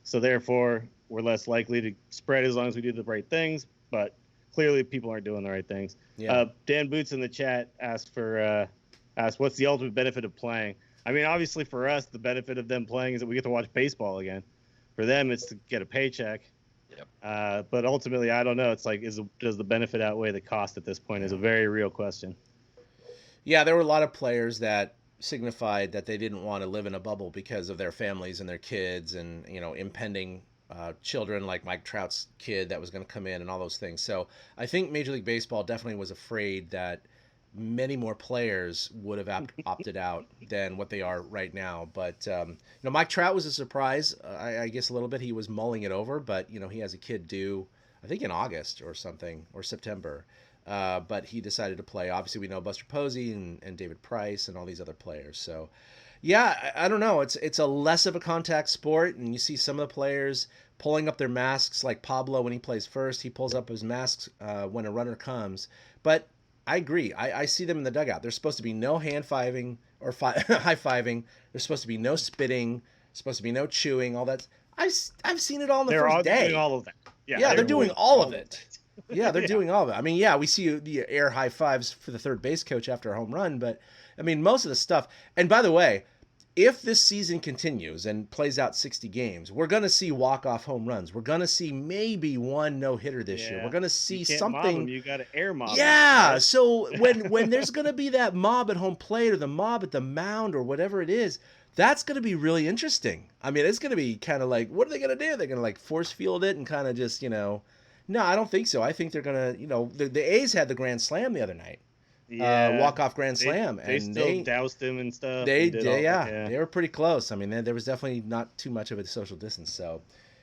So therefore, we're less likely to spread as long as we do the right things. But clearly, people aren't doing the right things. Yeah. Dan Boots in the chat asked what's the ultimate benefit of playing? I mean, obviously for us, the benefit of them playing is that we get to watch baseball again. For them, it's to get a paycheck. Yep. But ultimately, I don't know. It's like, does the benefit outweigh the cost at this point? Is a very real question. Yeah, there were a lot of players that signified that they didn't want to live in a bubble because of their families and their kids and, impending children, like Mike Trout's kid that was going to come in and all those things. So I think Major League Baseball definitely was afraid that many more players would have opted out than what they are right now. But, Mike Trout was a surprise, I guess a little bit. He was mulling it over, but, he has a kid due, I think in August or something, or September. But he decided to play. Obviously, we know Buster Posey and David Price and all these other players. So, yeah, I don't know. It's a less of a contact sport, and you see some of the players pulling up their masks, like Pablo when he plays first. He pulls up his masks when a runner comes. But I agree. I see them in the dugout. There's supposed to be no hand-fiving or high-fiving. There's supposed to be no spitting. There's supposed to be no chewing, all that. I've seen it all in the first day. They're doing all of that. Yeah, they're doing all of it. Yeah, they're doing all of it. I mean, yeah, we see the air high fives for the third base coach after a home run, but I mean, most of the stuff. And by the way, if this season continues and plays out 60 games, we're going to see walk-off home runs. We're going to see maybe one no-hitter this year. We're going to see something. You got to air mob. Yeah, right? So when there's going to be that mob at home plate or the mob at the mound or whatever it is, that's going to be really interesting. I mean, it's going to be kind of like, what are they going to do? They're going to like force field it and kind of just, No, I don't think so. I think they're going to, the A's had the grand slam the other night. Yeah, walk-off grand slam. They still doused him and stuff. They were pretty close. I mean, there was definitely not too much of a social distance. So,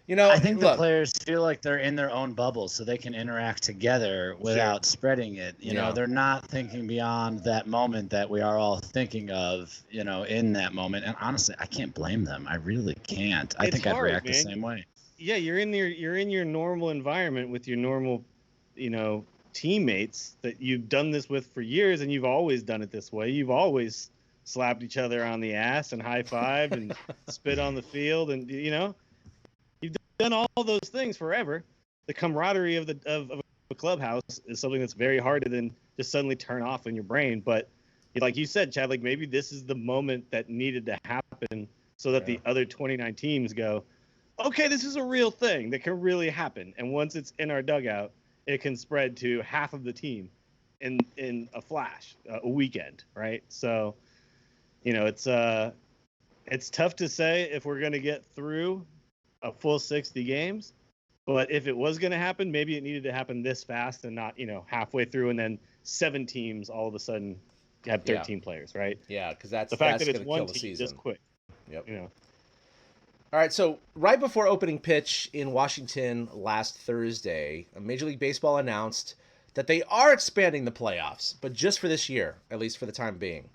I think the players feel like they're in their own bubble, so they can interact together without spreading it. You know, they're not thinking beyond that moment that we are all thinking of. In that moment. And honestly, I can't blame them. I really can't. I think I'd react the same way. Yeah, you're in your normal environment with your normal, teammates that you've done this with for years, and you've always done it this way. You've always slapped each other on the ass and high-fived and spit on the field, and you've done all those things forever. The camaraderie of a clubhouse is something that's very hard to then just suddenly turn off in your brain. But like you said, Chad, like maybe this is the moment that needed to happen so that the other 29 teams go, okay, this is a real thing that can really happen. And once it's in our dugout, it can spread to half of the team in a flash, a weekend, right? So, it's tough to say if we're going to get through a full 60 games, but if it was going to happen, maybe it needed to happen this fast and not, halfway through and then 7 teams all of a sudden have 13 players, right? Yeah, because that's the fact that it's one team just quick. Yep. All right, so right before opening pitch in Washington last Thursday, Major League Baseball announced that they are expanding the playoffs, but just for this year, at least for the time being.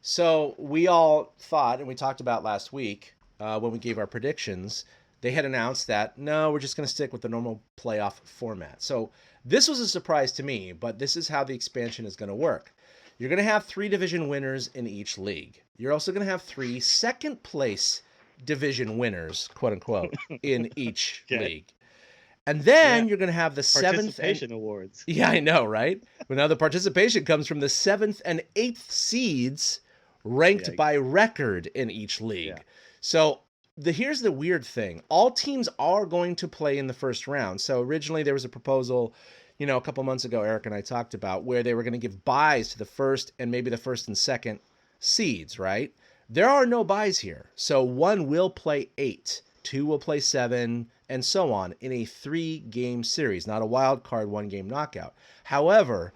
So we all thought, and we talked about last week when we gave our predictions, they had announced that, no, we're just going to stick with the normal playoff format. So this was a surprise to me, but this is how the expansion is going to work. You're going to have 3 division winners in each league. You're also going to have 3 second-place division winners, quote unquote, in each league. And then you're going to have the 7th participation awards. Yeah, I know, right? But now the participation comes from the 7th and 8th seeds ranked by record in each league. Yeah. So here's the weird thing. All teams are going to play in the first round. So originally there was a proposal, a couple months ago, Eric and I talked about, where they were going to give buys to the first and maybe the first and second seeds, right? There are no buys here. So 1 will play 8, 2 will play 7, and so on in a 3-game series, not a wild card 1-game knockout. However,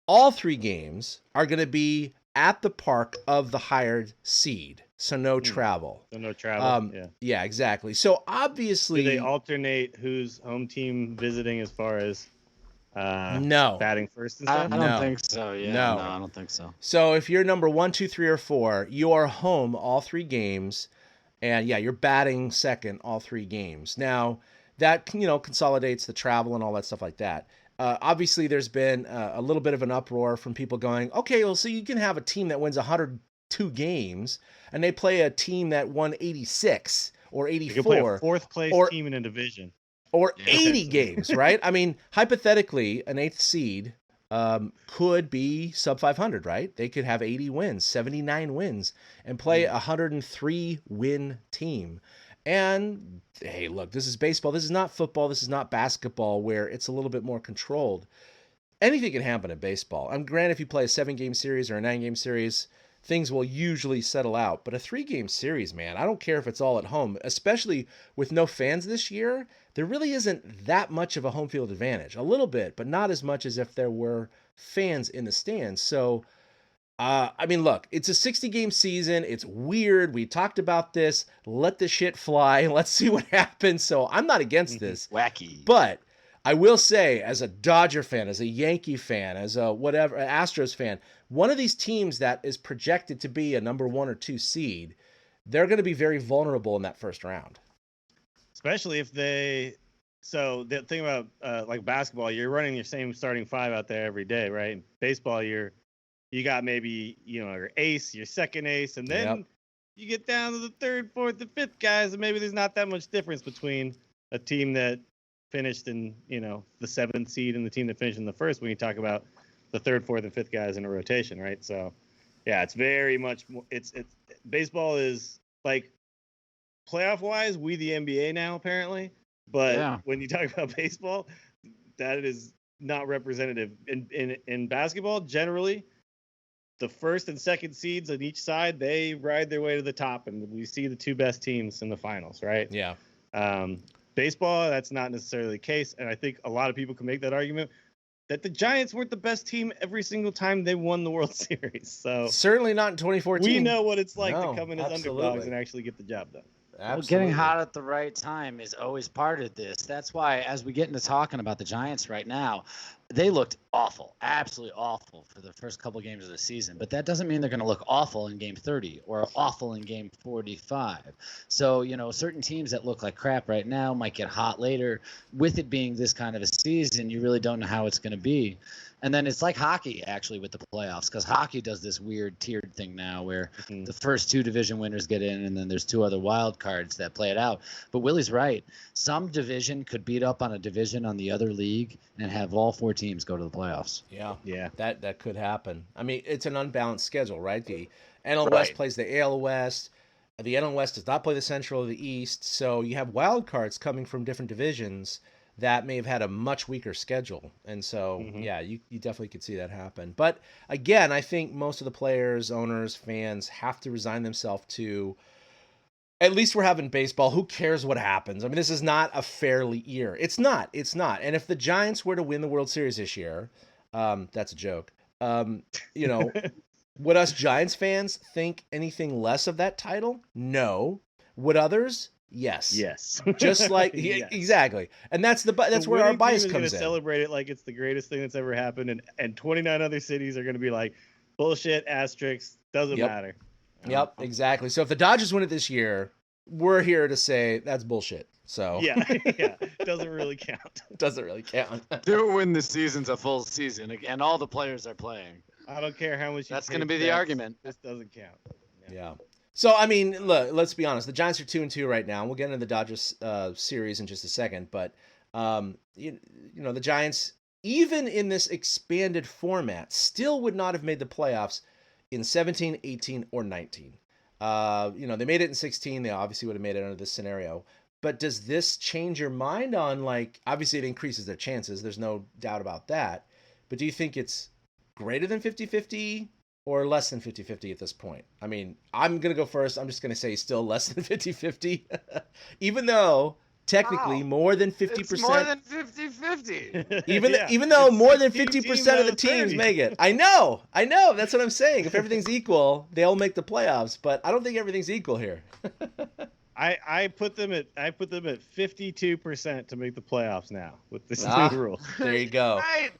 all 3 games are going to be at the park of the hired seed. So no travel. So no travel. Yeah, exactly. So obviously, do they alternate whose home team visiting as far as no batting first and stuff? I don't think so. Yeah, no, I don't think so. So if you're number 1, 2, 3, or 4, you are home all 3 games, and you're batting second all 3 games. Now that consolidates the travel and all that stuff like that. Obviously, there's been a little bit of an uproar from people going, okay, well, so you can have a team that wins 102 games, and they play a team that won 86 or 84. You can play a 4th place team in a division. Or 80 games, right? I mean, hypothetically, an 8th seed could be sub 500, right? They could have 80 wins, 79 wins, and play a 103-win team. And hey, look, this is baseball. This is not football. This is not basketball where it's a little bit more controlled. Anything can happen in baseball. I'm granted if you play a 7-game series or a 9-game series, things will usually settle out. But a 3-game series, man, I don't care if it's all at home, especially with no fans this year. There really isn't that much of a home field advantage. A little bit, but not as much as if there were fans in the stands. So, I mean, look, it's a 60-game season. It's weird. We talked about this. Let the shit fly. Let's see what happens. So I'm not against this. Wacky. But I will say, as a Dodger fan, as a Yankee fan, as a whatever, an Astros fan, one of these teams that is projected to be a number 1 or 2 seed, they're going to be very vulnerable in that first round. Especially if they. So the thing about like basketball, you're running your same starting 5 out there every day, right? In baseball, you got maybe, your ace, your second ace, and then you get down to the 3rd, 4th, and 5th guys, and maybe there's not that much difference between a team that finished in, the 7th seed and the team that finished in the 1st when you talk about the 3rd, 4th, and 5th guys in a rotation, right? So, yeah, it's very much more, it's baseball is like playoff-wise, we the NBA now, apparently, but when you talk about baseball, that is not representative. In basketball, generally, the 1st and 2nd seeds on each side, they ride their way to the top, and we see the 2 best teams in the finals, right? Yeah. Baseball, that's not necessarily the case, and I think a lot of people can make that argument that the Giants weren't the best team every single time they won the World Series. So certainly not in 2014. We know what it's like to come in as underdogs and actually get the job done. Well, getting hot at the right time is always part of this. That's why, as we get into talking about the Giants right now, they looked awful, absolutely awful for the first couple of games of the season. But that doesn't mean they're going to look awful in Game 30 or awful in Game 45. So, certain teams that look like crap right now might get hot later. With it being this kind of a season, you really don't know how it's going to be. And then it's like hockey, actually, with the playoffs, because hockey does this weird tiered thing now where the first 2 division winners get in, and then there's 2 other wild cards that play it out. But Willie's right. Some division could beat up on a division on the other league and have all 4 teams go to the playoffs. Yeah. That could happen. I mean, it's an unbalanced schedule, right? The NL West plays the AL West. The NL West does not play the Central or the East. So you have wild cards coming from different divisions that may have had a much weaker schedule. And so, you definitely could see that happen. But again, I think most of the players, owners, fans have to resign themselves to, at least we're having baseball. Who cares what happens? I mean, this is not a fairly year. It's not. And if the Giants were to win the World Series this year, that's a joke. Would us Giants fans think anything less of that title? No. Would others? Yes. Just like exactly, and that's where our bias comes in. Going to celebrate it like it's the greatest thing that's ever happened, and 29 other cities are going to be like, bullshit, asterisks, doesn't matter. Yep, exactly. So if the Dodgers win it this year, we're here to say that's bullshit. So doesn't really count. Doesn't really count. Do win the season's a full season, and all the players are playing. I don't care how much. That's going to be the argument. This doesn't count. Yeah. So, I mean, look, let's be honest. The Giants are 2-2 right now. We'll get into the Dodgers series in just a second. But, the Giants, even in this expanded format, still would not have made the playoffs in 17, 18, or 19. They made it in 16. They obviously would have made it under this scenario. But does this change your mind on, obviously it increases their chances. There's no doubt about that. But do you think it's greater than 50-50? Or less than 50-50 at this point? I mean, I'm going to go first. I'm just going to say still less than 50-50. Even though, technically, more than 50%. It's more than 50-50. Even though more than 50% of the teams make it. I know. That's what I'm saying. If everything's equal, they'll make the playoffs. But I don't think everything's equal here. I put them at 52% to make the playoffs now with this new rule. There you go. Right.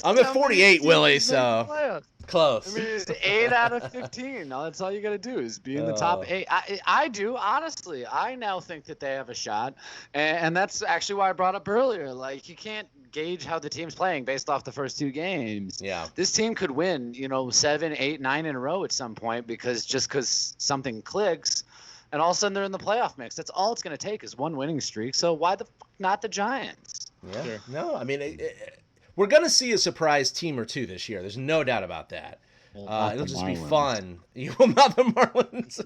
I'm at 48, Willie, so close. I mean, it's 8 out of 15. Now that's all you got to do is be in the top 8. I do, honestly. I now think that they have a shot, and that's actually why I brought up earlier. You can't gauge how the team's playing based off the first 2 games. Yeah. This team could win, 7, 8, 9 in a row at some point because something clicks, and all of a sudden they're in the playoff mix. That's all it's going to take is one winning streak. So why the fuck not the Giants? Yeah. Sure. No, I mean, we're going to see a surprise team or two this year. There's no doubt about that. It'll just be fun. Not the Marlins.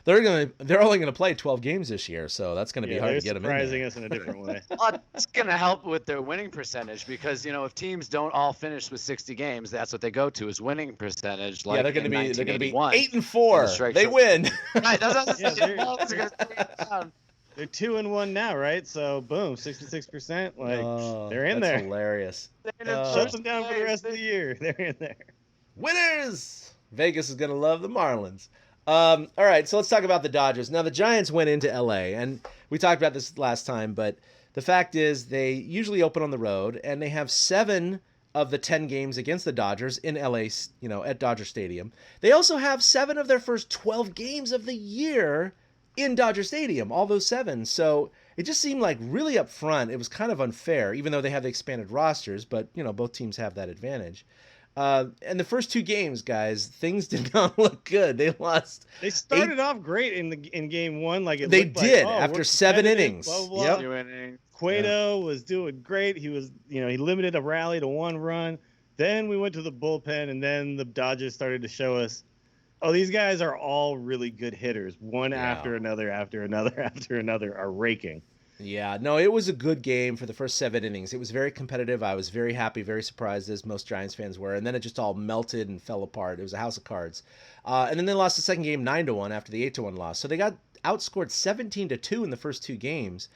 They're only gonna play 12 games this year, so that's gonna be hard to get them in. Surprising us in a different way. Well, it's gonna help with their winning percentage because if teams don't all finish with 60 games, that's what they go to is winning percentage. Like they're gonna be 8-4. They win. Right, they're 2-1 now, right? So boom, 66%. Like they're in there. Hilarious. Shut them down for the rest of the year. They're in there. Winners! Vegas is going to love the Marlins. All right, so let's talk about the Dodgers. Now, the Giants went into L.A., and we talked about this last time, but the fact is they usually open on the road, and they have 7 of the 10 games against the Dodgers in L.A., at Dodger Stadium. They also have 7 of their first 12 games of the year in Dodger Stadium, all those 7. So it just seemed like really up front, it was kind of unfair, even though they have the expanded rosters, but, both teams have that advantage. And the first 2 games, guys, things did not look good. They lost. They started off great in game 1, like they did after 7 innings. Blah, blah, blah. Yep. Cueto was doing great. He was, he limited a rally to 1 run. Then we went to the bullpen, and then the Dodgers started to show us, these guys are all really good hitters. One after another are raking. Yeah, no, it was a good game for the first 7 innings. It was very competitive. I was very happy, very surprised, as most Giants fans were. And then it just all melted and fell apart. It was a house of cards. And then they lost the second game 9-1 after the 8-1 loss. So they got outscored 17-2 in the first 2 games.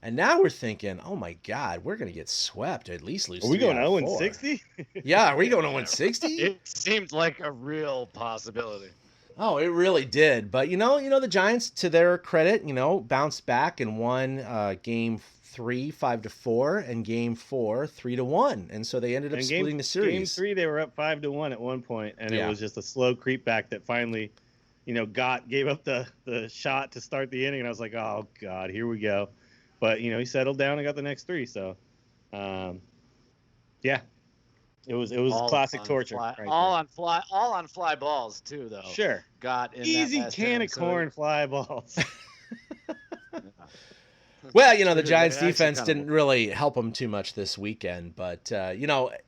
And now we're thinking, oh my God, we're going to get swept, or at least lose. Are we going 0-60? Yeah, are we going 0-60? It seemed like a real possibility. Oh, it really did. But, the Giants, to their credit, bounced back and won game 3, 5-4, and game 4, 3-1. And so they ended up splitting the series. Game 3, they were up 5-1 at one point, and it was just a slow creep back that finally, gave up the shot to start the inning. And I was like, oh, God, here we go. But, he settled down and got the next 3. So, yeah. It was classic torture. All on fly balls too, though. Sure. Got in easy can of corn fly balls. Well, the Giants defense didn't really help them too much this weekend, but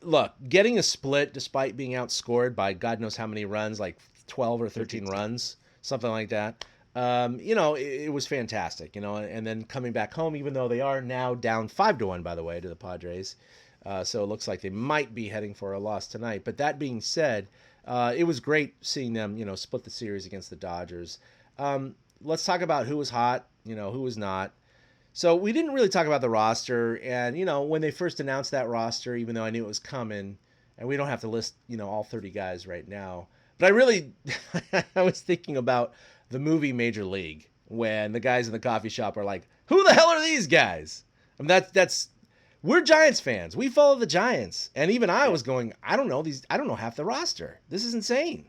look, getting a split despite being outscored by God knows how many runs, like 12 or 13 runs, something like that. It was fantastic. And then coming back home, even though they are now down 5-1, by the way, to the Padres. So it looks like they might be heading for a loss tonight. But that being said, it was great seeing them, split the series against the Dodgers. Let's talk about who was hot, who was not. So we didn't really talk about the roster. And, when they first announced that roster, even though I knew it was coming, and we don't have to list, all 30 guys right now. But I was thinking about the movie Major League when the guys in the coffee shop are like, who the hell are these guys? I mean, we're Giants fans. We follow the Giants. And even I was going, I don't know half the roster. This is insane.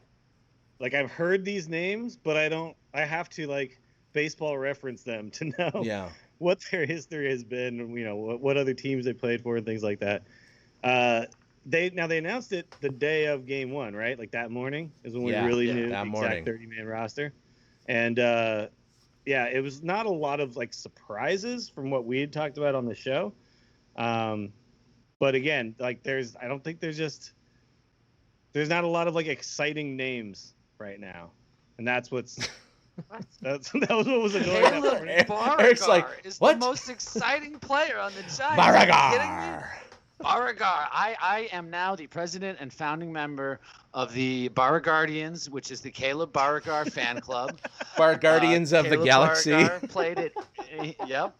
Like, I've heard these names, but I have to baseball reference them to know what their history has been, what other teams they played for and things like that. They announced it the day of game 1, right? Like that morning is when we really knew the exact 30-man roster. And it was not a lot of surprises from what we had talked about on the show. But again, there's not a lot of exciting names right now, and that's that was what was annoying. Eric's like, is what? The most exciting player on the Giants. Beauregard. Beauregard. I am now the president and founding member of the Beauregardians, which is the Caleb Beauregard fan club. Beauregardians of the Galaxy. Beauregard played it. Yep.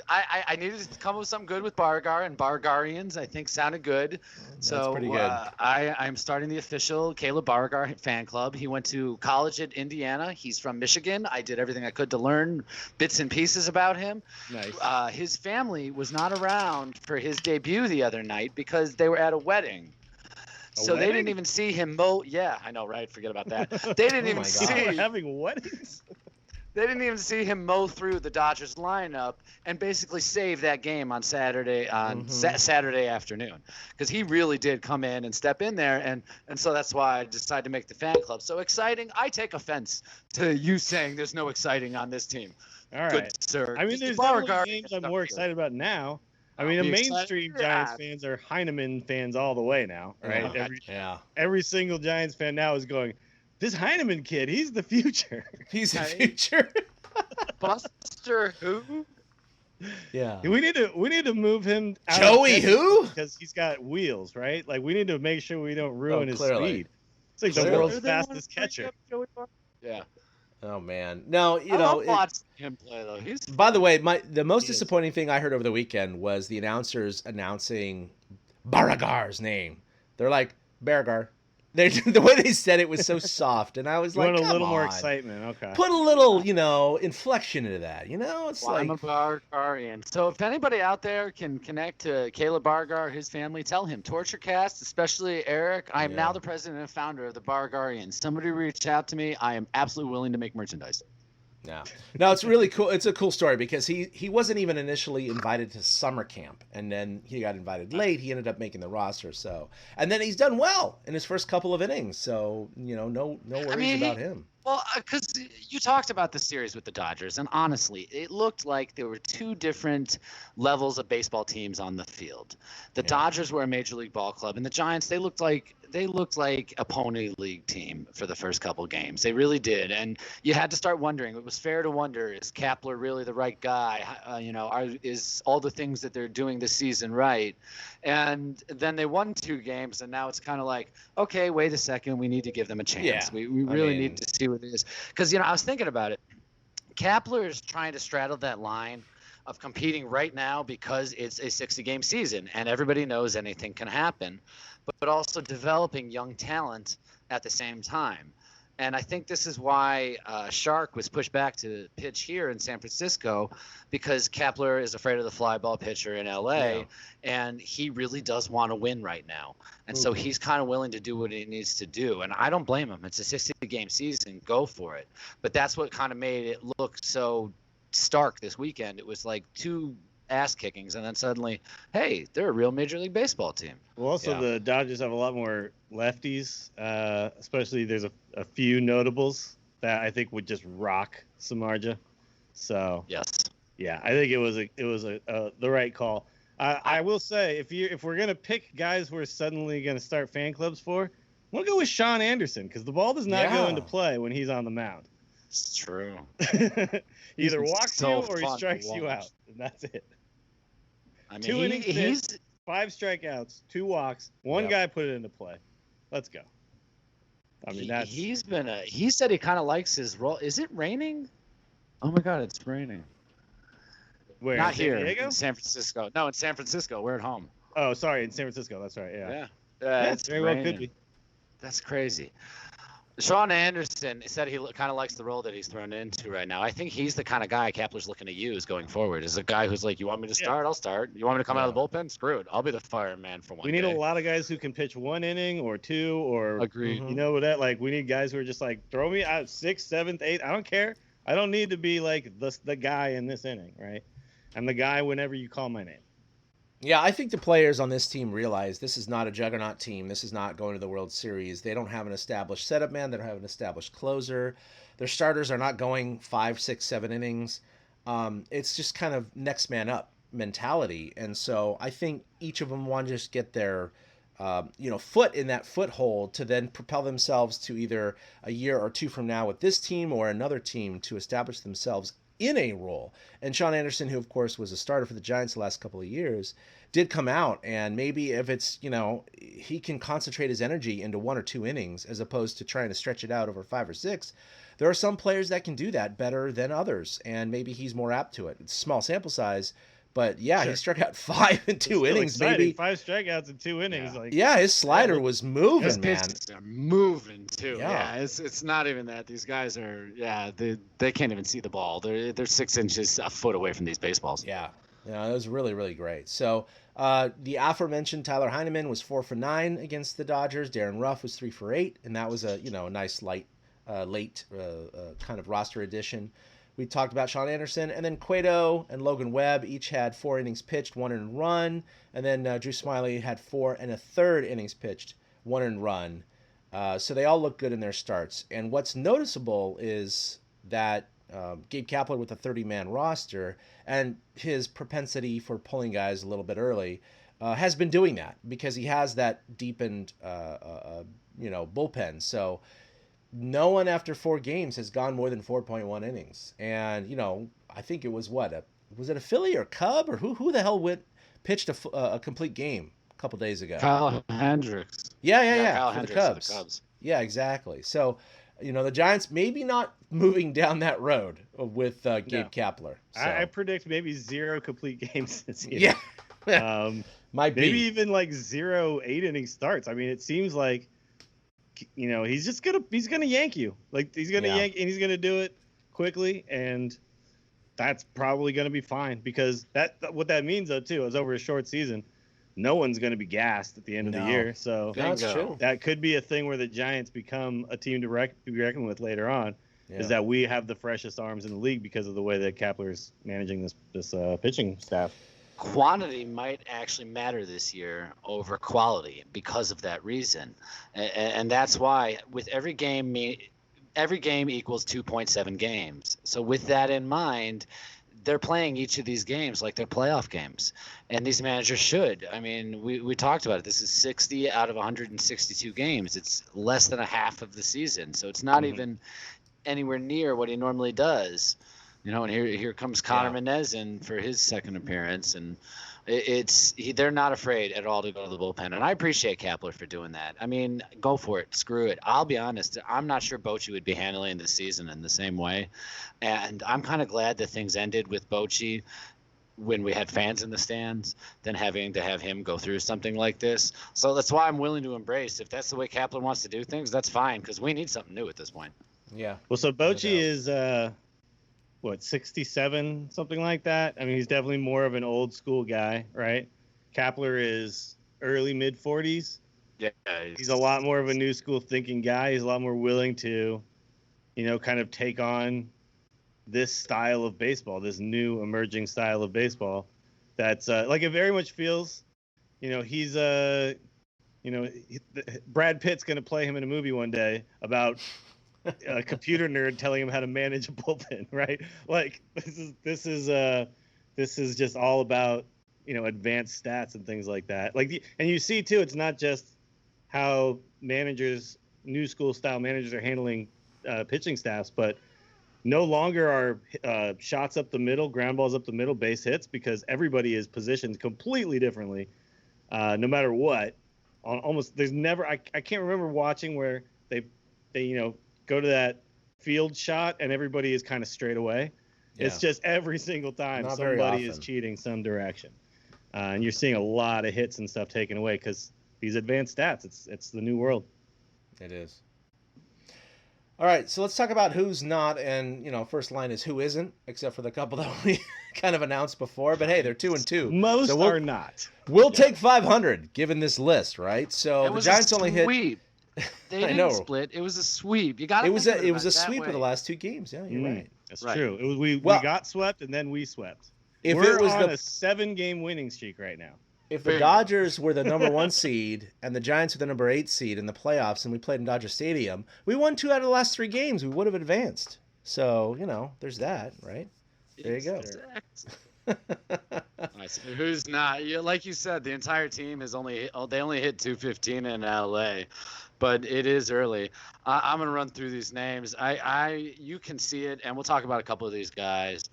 I needed to come up with something good with Beauregard, and Beauregardians I think sounded good. So that's pretty good. I'm starting the official Caleb Beauregard fan club. He went to college at Indiana. He's from Michigan. I did everything I could to learn bits and pieces about him. Nice. His family was not around for his debut the other night because they were at a wedding. So they didn't even see him mow. Yeah, I know, right? Forget about that. They didn't even see. We're having weddings. They didn't even see him mow through the Dodgers lineup and basically save that game on Saturday Saturday afternoon, because he really did come in and step in there, and so that's why I decided to make the fan club so exciting. I take offense to you saying there's no exciting on this team. All right, good sir. I mean, there's definitely games I'm more excited about now. I mean, the mainstream Giants fans are Heineman fans all the way now, right? Every single Giants fan now is going, this Heineman kid, he's the future. He's the future. Buster who? Yeah. We need to move him out Joey who? Because he's got wheels, right? Like, we need to make sure we don't ruin his speed. It's like Clearly. the world's fastest catcher. Yeah. Oh man, no, I love watching him play though. By the way, the most disappointing thing I heard over the weekend was the announcers announcing Baragar's name. They're like Baragar. The way they said it was so soft, and I was like, want a come little on. more excitement. Okay, put a little, inflection into that. It's I'm a Bargarian. So if anybody out there can connect to Caleb Bargar, his family, tell him TortureCast, especially Eric. I am now the president and founder of the Bargarians. Somebody reach out to me. I am absolutely willing to make merchandise. Yeah. No, it's really cool. It's a cool story because he wasn't even initially invited to summer camp, and then he got invited late. He ended up making the roster. And then he's done well in his first couple of innings. So, no worries about him. Well, because you talked about the series with the Dodgers, and honestly, it looked like there were two different levels of baseball teams on the field. The Dodgers were a major league ball club, and the Giants, they looked like a pony league team for the first couple games. They really did, and you had to start wondering. It was fair to wonder: is Kapler really the right guy? Is all the things that they're doing this season right? And then they won 2 games, and now it's kind of like, okay, wait a second, we need to give them a chance. Yeah. We really need to see what it is. Because, I was thinking about it. Kapler is trying to straddle that line of competing right now because it's a 60-game season, and everybody knows anything can happen, but also developing young talent at the same time. And I think this is why Shark was pushed back to pitch here in San Francisco, because Kapler is afraid of the fly ball pitcher in LA, and he really does want to win right now. And so he's kind of willing to do what he needs to do. And I don't blame him. It's a 60-game season. Go for it. But that's what kind of made it look so stark this weekend. It was like 2 ass kickings, and then suddenly, hey, they're a real Major League Baseball team. Well, also the Dodgers have a lot more lefties, especially there's a few notables that I think would just rock Samardzija. So yes, I think it was the right call. I will say, if we're gonna pick guys we're suddenly gonna start fan clubs for, I'm gonna go with Sean Anderson, because the ball does not go into play when he's on the mound. It's true. He either walks you or he strikes you out, and that's it. I mean, 2 innings pitched, 5 strikeouts, 2 walks, 1 guy put it into play. Let's go. I mean, he said he kind of likes his role. Is it raining? Oh my God, it's raining. Where? Not San here. Diego? In San Francisco. No, in San Francisco. We're at home. Oh, sorry, in San Francisco. That's right. Yeah. It's very raining. well could be. That's crazy. Sean Anderson said he kind of likes the role that he's thrown into right now. I think he's the kind of guy Kapler's looking to use going forward. Is a guy who's like, you want me to start? I'll start. You want me to come out of the bullpen? Screw it. I'll be the fireman for one We need day. a lot of guys who can pitch 1 inning or 2 or Agreed. You know what that, like, we need guys who are just like, throw me out 6th, 7th, 8th. I don't care. I don't need to be like the guy in this inning, right? I'm the guy whenever you call my name. Yeah, I think the players on this team realize this is not a juggernaut team. This is not going to the World Series. They don't have an established setup man. They don't have an established closer. Their starters are not going 5, 6, 7 innings. It's just kind of next man up mentality. And so I think each of them want to just get their foot in that foothold to then propel themselves to either a year or 2 from now with this team or another team to establish themselves in a role. And Sean Anderson, who of course was a starter for the Giants the last couple of years, did come out, and maybe if it's, he can concentrate his energy into 1 or 2 innings as opposed to trying to stretch it out over 5 or 6. There are some players that can do that better than others, and maybe he's more apt to it. It's a small sample size, but he struck out 5 in 2 innings, exciting. maybe 5 strikeouts in 2 innings. His slider was moving, man. They're moving too. Yeah, it's not even that. These guys are, they can't even see the ball. They're 6 inches, a foot away from these baseballs. Yeah, it was really, really great. So the aforementioned Tyler Heineman was 4 for 9 against the Dodgers. Darren Ruff was 3 for 8, and that was a nice late kind of roster addition. We talked about Sean Anderson, and then Cueto and Logan Webb each had 4 innings pitched, 1 earned run, and then Drew Smyly had 4 1/3 innings pitched, 1 earned run. So they all look good in their starts. And what's noticeable is that Gabe Kapler with a 30-man roster and his propensity for pulling guys a little bit early has been doing that because he has that deepened, bullpen. So no one after 4 games has gone more than 4.1 innings. And, I think it was was it a Philly or Cub or who the hell pitched a complete game a couple days ago? Kyle Hendricks. Yeah. Kyle For Hendricks the of Cubs. the Cubs. Yeah, exactly. So, the Giants maybe not moving down that road with Gabe Kapler. So. I predict maybe 0 complete games this year. Yeah. Might be. Maybe even like 0 8-inning starts. I mean, it seems like, he's gonna yank you. Like he's gonna yank, and he's gonna do it quickly, and that's probably gonna be fine because what that means though too is over a short season, no one's gonna be gassed at the end of the year. So that's true. That could be a thing where the Giants become a team to be reckoned with later on. Yeah. Is that we have the freshest arms in the league because of the way that Kapler's managing this pitching staff. Quantity might actually matter this year over quality because of that reason, and that's why with every game equals 2.7 games. So with that in mind, they're playing each of these games like they're playoff games, and these managers should. I mean, we talked about it. This is 60 out of 162 games. It's less than a half of the season, so it's not even anywhere near what he normally does. And here comes Connor Menez in for his second appearance, and they're not afraid at all to go to the bullpen, and I appreciate Kapler for doing that. I mean, go for it, screw it. I'll be honest, I'm not sure Bochy would be handling this season in the same way, and I'm kind of glad that things ended with Bochy when we had fans in the stands than having to have him go through something like this. So that's why I'm willing to embrace. If that's the way Kapler wants to do things, that's fine, because we need something new at this point. Yeah. Well, so Bochy is 67, something like that. I mean, he's definitely more of an old school guy, right? Kapler is early mid 40s. Yeah, he's a lot more of a new school thinking guy. He's a lot more willing to, kind of take on this style of baseball, this new emerging style of baseball. That's like it very much feels, he's Brad Pitt's going to play him in a movie one day about a computer nerd telling him how to manage a bullpen, right? Like this is just all about advanced stats and things like that. And you see too, it's not just how new school style managers are handling pitching staffs, but no longer are shots up the middle, ground balls up the middle, base hits, because everybody is positioned completely differently, no matter what. Almost there's never I can't remember watching where they go to that field shot and everybody is kind of straight away. Yeah. It's just every single time Not somebody is cheating some direction, and you're seeing a lot of hits and stuff taken away because these advanced stats. It's the new world. It is. All right, so let's talk about who's not, and first line is who isn't, except for the couple that we kind of announced before. But hey, they're 2-2. Most are not. We'll take 500 given this list, right? So the Giants only hit. They didn't split. It was a sweep. You got it was a sweep of the last 2 games. Yeah, you're right. That's true. We got swept and then we swept. We're on a 7-game winning streak right now. If the Dodgers were the number 1 seed and the Giants were the number 8 seed in the playoffs and we played in Dodger Stadium, we won 2 out of the last 3 games. We would have advanced. So there's that, right? There you go. Nice. Who's not? Like you said, the entire team is only hit 215 in LA. But it is early. I'm going to run through these names. You can see it, and we'll talk about a couple of these guys.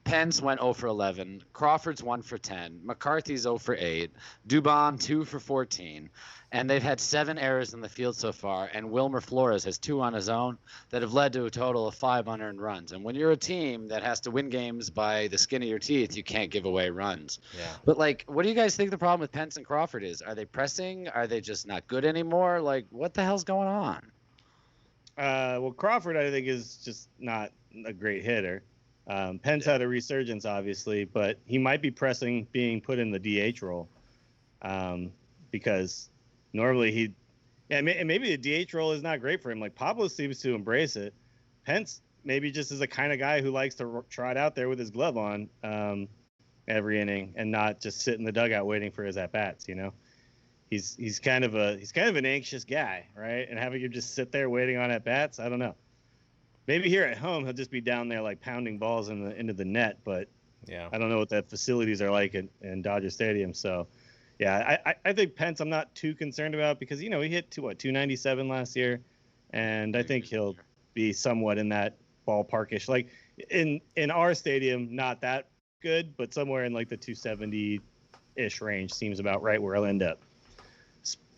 Pence went 0 for 11. Crawford's 1 for 10. McCarthy's 0 for 8. Dubon 2 for 14. And they've had 7 errors in the field so far. And Wilmer Flores has 2 on his own that have led to a total of 5 unearned runs. And when you're a team that has to win games by the skin of your teeth, you can't give away runs. Yeah. But what do you guys think the problem with Pence and Crawford is? Are they pressing? Are they just not good anymore? What the hell's going on? Well, Crawford, I think, is just not a great hitter. Pence had a resurgence, obviously, but he might be pressing being put in the DH role because normally maybe the DH role is not great for him. Like Pablo seems to embrace it. Pence maybe just is the kind of guy who likes to trot out there with his glove on every inning and not just sit in the dugout waiting for his at bats. He's kind of an anxious guy, right? And having him just sit there waiting on at bats, I don't know. maybe here at home he'll just be down there like pounding balls into the net, but yeah, I don't know what the facilities are like in Dodger Stadium. So, yeah, I think Pence I'm not too concerned about because he hit 297 last year, and I think he'll be somewhat in that ballparkish, like in our stadium, not that good, but somewhere in like the 270-ish range seems about right where I'll end up.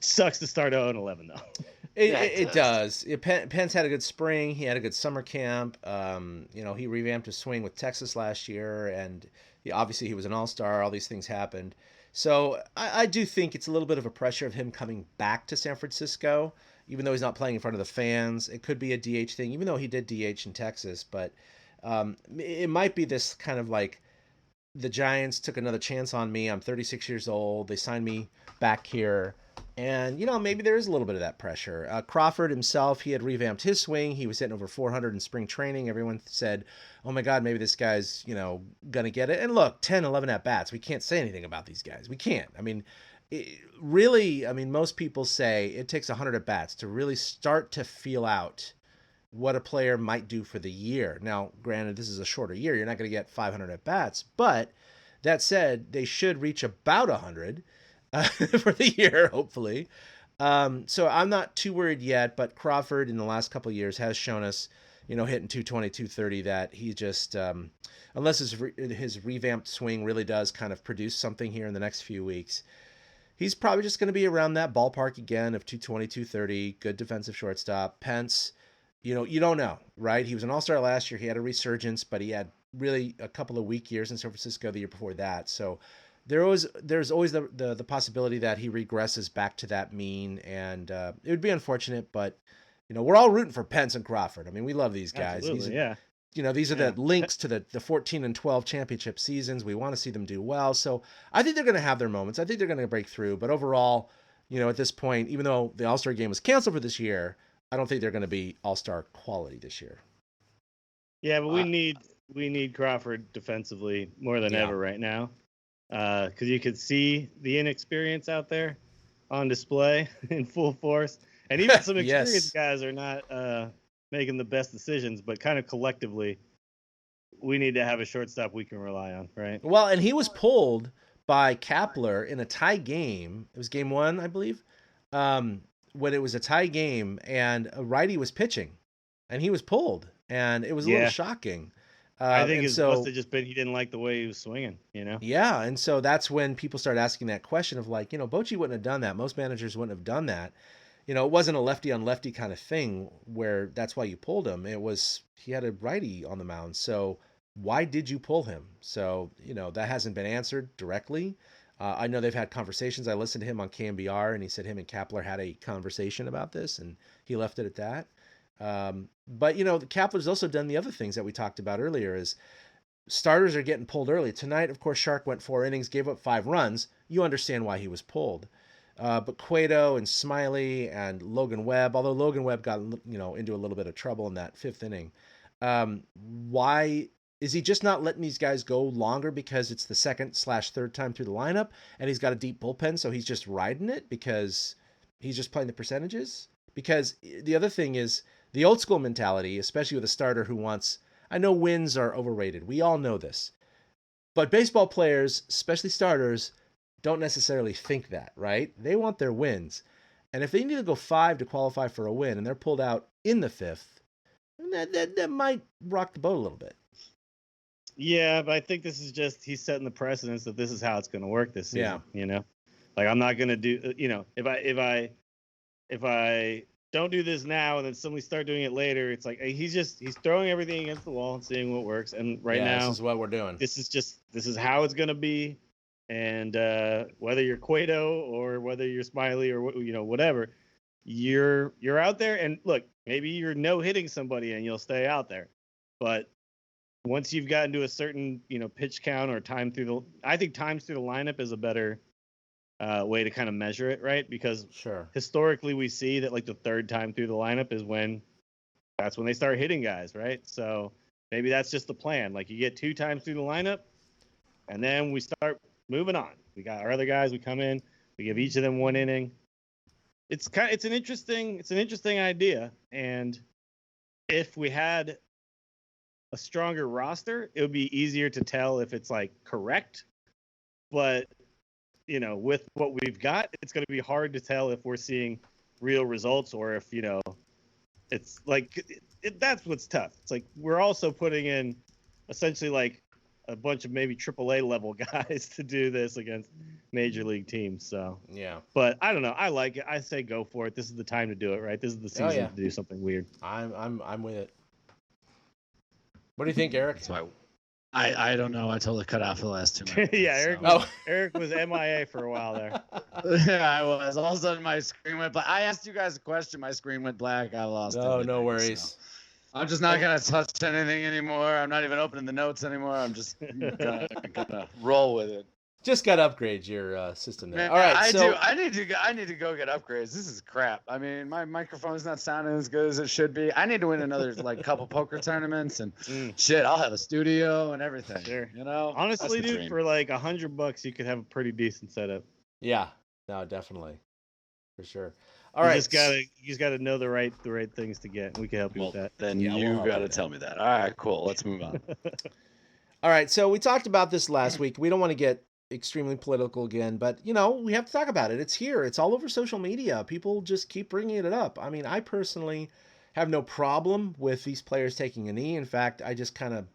Sucks to start 0-11 though. It does. Pence had a good spring. He had a good summer camp. He revamped his swing with Texas last year, and obviously he was an all-star. All these things happened. So I do think it's a little bit of a pressure of him coming back to San Francisco, even though he's not playing in front of the fans. It could be a DH thing, even though he did DH in Texas. But it might be this kind of like, the Giants took another chance on me. I'm 36 years old. They signed me back here. And, maybe there is a little bit of that pressure. Crawford himself, he had revamped his swing. He was hitting over 400 in spring training. Everyone said, oh, my God, maybe this guy's, going to get it. And look, 10, 11 at-bats. We can't say anything about these guys. We can't. I mean, most people say it takes 100 at-bats to really start to feel out what a player might do for the year. Now, granted, this is a shorter year. You're not going to get 500 at-bats. But that said, they should reach about 100 for the year, hopefully. So I'm not too worried yet, but Crawford in the last couple of years has shown us, hitting 220, 230, that he just, unless his revamped swing really does kind of produce something here in the next few weeks, he's probably just going to be around that ballpark again of 220, 230, good defensive shortstop. Pence, you don't know, right? He was an all-star last year. He had a resurgence, but he had really a couple of weak years in San Francisco the year before that. So there's always the possibility that he regresses back to that mean, and it would be unfortunate, but we're all rooting for Pence and Crawford. I mean, we love these guys. Absolutely, yeah. These are the links to the 14 and 12 championship seasons. We want to see them do well. So I think they're going to have their moments. I think they're going to break through. But overall, at this point, even though the All-Star game was canceled for this year, I don't think they're going to be All-Star quality this year. Yeah, but we need Crawford defensively more than ever right now. Because you could see the inexperience out there on display in full force. And even some experienced guys are not making the best decisions, but kind of collectively, we need to have a shortstop we can rely on, right? Well, and he was pulled by Kapler in a tie game. It was game 1, I believe, when it was a tie game, and a righty was pitching, and he was pulled, and it was a little shocking. I think it must have just been he didn't like the way he was swinging, Yeah, and so that's when people start asking that question of like, Bochy wouldn't have done that. Most managers wouldn't have done that. It wasn't a lefty on lefty kind of thing where that's why you pulled him. It was he had a righty on the mound. So why did you pull him? So, that hasn't been answered directly. I know they've had conversations. I listened to him on KMBR, and he said him and Kapler had a conversation about this, and he left it at that. But Kapler's also done the other things that we talked about earlier is starters are getting pulled early. Tonight, of course, Shark went 4 innings, gave up 5 runs. You understand why he was pulled. But Cueto and Smiley and Logan Webb, although Logan Webb got, into a little bit of trouble in that 5th inning. Why is he just not letting these guys go longer because it's the 2nd/3rd time through the lineup and he's got a deep bullpen, so he's just riding it because he's just playing the percentages? Because the other thing is the old school mentality, especially with a starter who wants, I know wins are overrated. We all know this. But baseball players, especially starters, don't necessarily think that, right? They want their wins. And if they need to go 5 to qualify for a win and they're pulled out in the 5th, that might rock the boat a little bit. Yeah, but I think this is just he's setting the precedence that this is how it's going to work this season. Yeah. Like I'm not going to do, if I don't do this now and then suddenly start doing it later, it's like he's throwing everything against the wall and seeing what works. And now, this is what we're doing. This is how it's going to be. And whether you're Cueto or whether you're Smiley or whatever, you're out there. And look, maybe you're no-hitting somebody and you'll stay out there. But once you've gotten to a certain pitch count or time through I think times through the lineup is a better way to kind of measure it, right? Because historically we see that like the 3rd time through the lineup is that's when they start hitting guys, right? So maybe that's just the plan. Like you get 2 times through the lineup, and then we start moving on. We got our other guys. We come in. We give each of them 1 inning. It's an interesting idea, and if we had a stronger roster, it would be easier to tell if it's like correct. But with what we've got, it's going to be hard to tell if we're seeing real results or if it's like that's what's tough. It's like we're also putting in essentially like a bunch of maybe AAA level guys to do this against major league teams. So yeah, but I don't know. I like it. I say go for it. This is the time to do it, right? This is the season to do something weird. I'm with it. What do you think, Eric? That's why I don't know. I totally cut off the last 2 minutes. Yeah, Eric was MIA for a while there. Yeah, I was. All of a sudden, my screen went black. I asked you guys a question. My screen went black. I lost it. No worries. So. I'm just not going to touch anything anymore. I'm not even opening the notes anymore. I'm just gonna roll with it. Just got to upgrade your system there. Man, all right, I need to go get upgrades. This is crap. I mean, my microphone's not sounding as good as it should be. I need to win another couple poker tournaments and shit. I'll have a studio and everything. Sure. that's Honestly, the dude, dream. for like $100, you could have a pretty decent setup. Yeah, no, definitely, for sure. All right, you just gotta know the right things to get. We can help you with that. Then you got to tell me that. All right, cool. Let's move on. All right, so we talked about this last week. We don't want to get extremely political again, but we have to talk about it. It's here. It's all over social media. People just keep bringing it up. I mean, I personally have no problem with these players taking a knee. In fact, I just kind of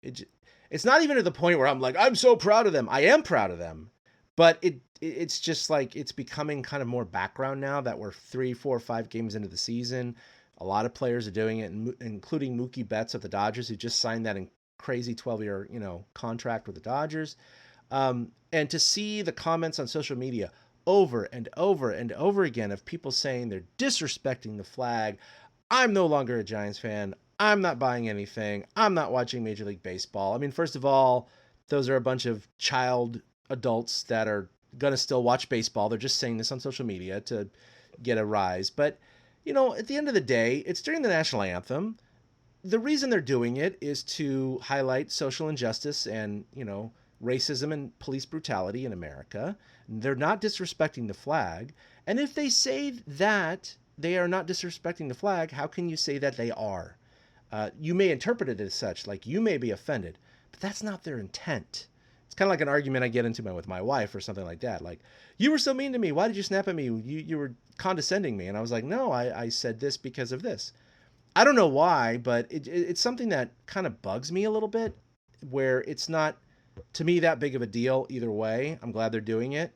it's not even to the point where I'm like, I'm so proud of them. I am proud of them, but it's just like it's becoming kind of more background now that we're 3, 4, 5 games into the season. A lot of players are doing it, including Mookie Betts of the Dodgers, who just signed that crazy 12-year contract with the Dodgers. And to see the comments on social media over and over and over again of people saying they're disrespecting the flag. I'm no longer a Giants fan. I'm not buying anything. I'm not watching Major League Baseball. I mean, first of all, those are a bunch of child adults that are going to still watch baseball. They're just saying this on social media to get a rise. But, at the end of the day, it's during the national anthem. The reason they're doing it is to highlight social injustice and, racism and police brutality in America. They're not disrespecting the flag. And if they say that they are not disrespecting the flag, how can you say that they are? You may interpret it as such, like you may be offended, but that's not their intent. It's kind of like an argument I get into with my wife or something like that. Like, you were so mean to me. Why did you snap at me? You were condescending me. And I was like, no, I said this because of this. I don't know why, but it's something that kind of bugs me a little bit, where it's not, to me, that big of a deal either way. I'm glad they're doing it.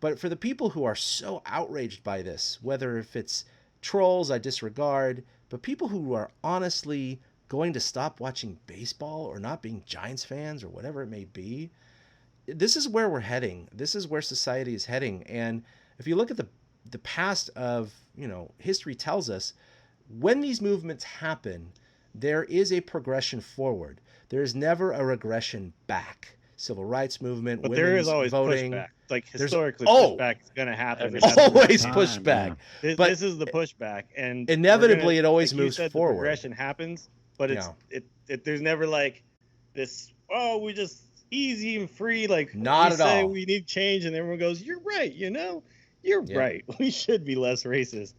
But for the people who are so outraged by this, whether if it's trolls I disregard, but people who are honestly going to stop watching baseball or not being Giants fans or whatever it may be, this is where we're heading. This is where society is heading. And if you look at the past of, history tells us when these movements happen, there is a progression forward. There is never a regression back. Civil rights movement, but women's there is always voting. Pushback. Like historically, pushback is going to happen. Always pushback. Yeah. This is the pushback, and inevitably it always moves forward. The progression happens, but there's never like this. Oh, we just easy and free. Like not at all. We need change, and everyone goes, "You're right. You're right. We should be less racist."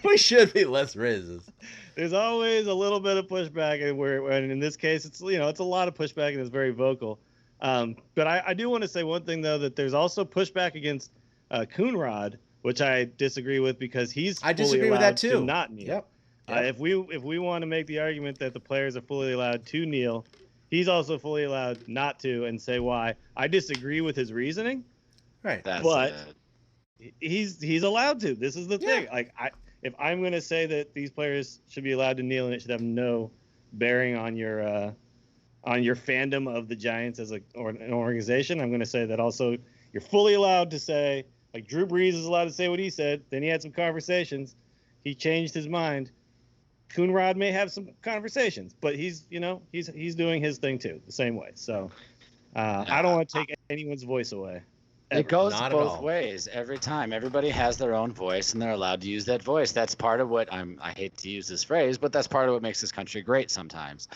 We should be less racist. There's always a little bit of pushback, and in this case, it's it's a lot of pushback, and it's very vocal. But I do want to say one thing though, that there's also pushback against Coonrod, which I disagree with because I disagree with that too. To not kneel. Yep. If we want to make the argument that the players are fully allowed to kneel, he's also fully allowed not to, and say why. I disagree with his reasoning. Right. But he's allowed to. This is the thing. Like if I'm going to say that these players should be allowed to kneel and it should have no bearing on your fandom of the Giants as an organization, I'm going to say that also you're fully allowed to say, like Drew Brees is allowed to say what he said. Then he had some conversations. He changed his mind. Coonrod may have some conversations, but he's doing his thing too, the same way. So I don't want to take anyone's voice away. It goes both ways every time. Everybody has their own voice, and they're allowed to use that voice. That's part of what I hate to use this phrase, but that's part of what makes this country great sometimes,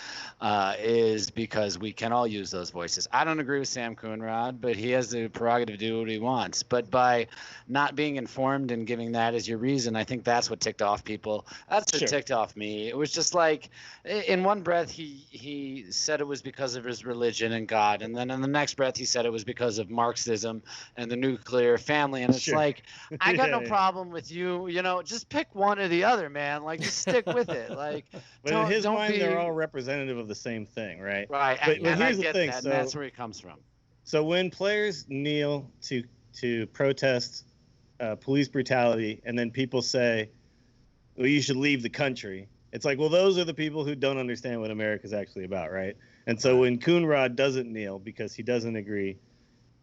is because we can all use those voices. I don't agree with Sam Coonrod, but he has the prerogative to do what he wants. But by not being informed and giving that as your reason, I think that's what ticked off people. That's what ticked off me. It was just like, in one breath, he said it was because of his religion and God, and then in the next breath, he said it was because of Marxism and the nuclear family. And it's like, I got no problem with you, just pick one or the other, man. Like, just stick with it. Like, but in his mind, they're all representative of the same thing, right? Right. But and here's I get the thing. that, So, and that's where he comes from. So when players kneel to protest police brutality, and then people say, well, you should leave the country. It's like, well, those are the people who don't understand what America's actually about, right? And so when Coonrod doesn't kneel because he doesn't agree,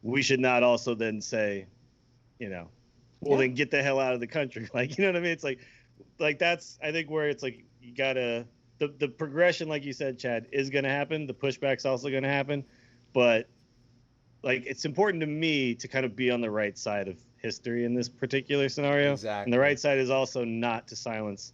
we should not also then say, then get the hell out of the country. Like, you know what I mean? It's like that's, I think, where it's like, you gotta, the progression, like you said, Chad, is going to happen. The pushback's also going to happen. But like, it's important to me to kind of be on the right side of history in this particular scenario. Exactly. And the right side is also not to silence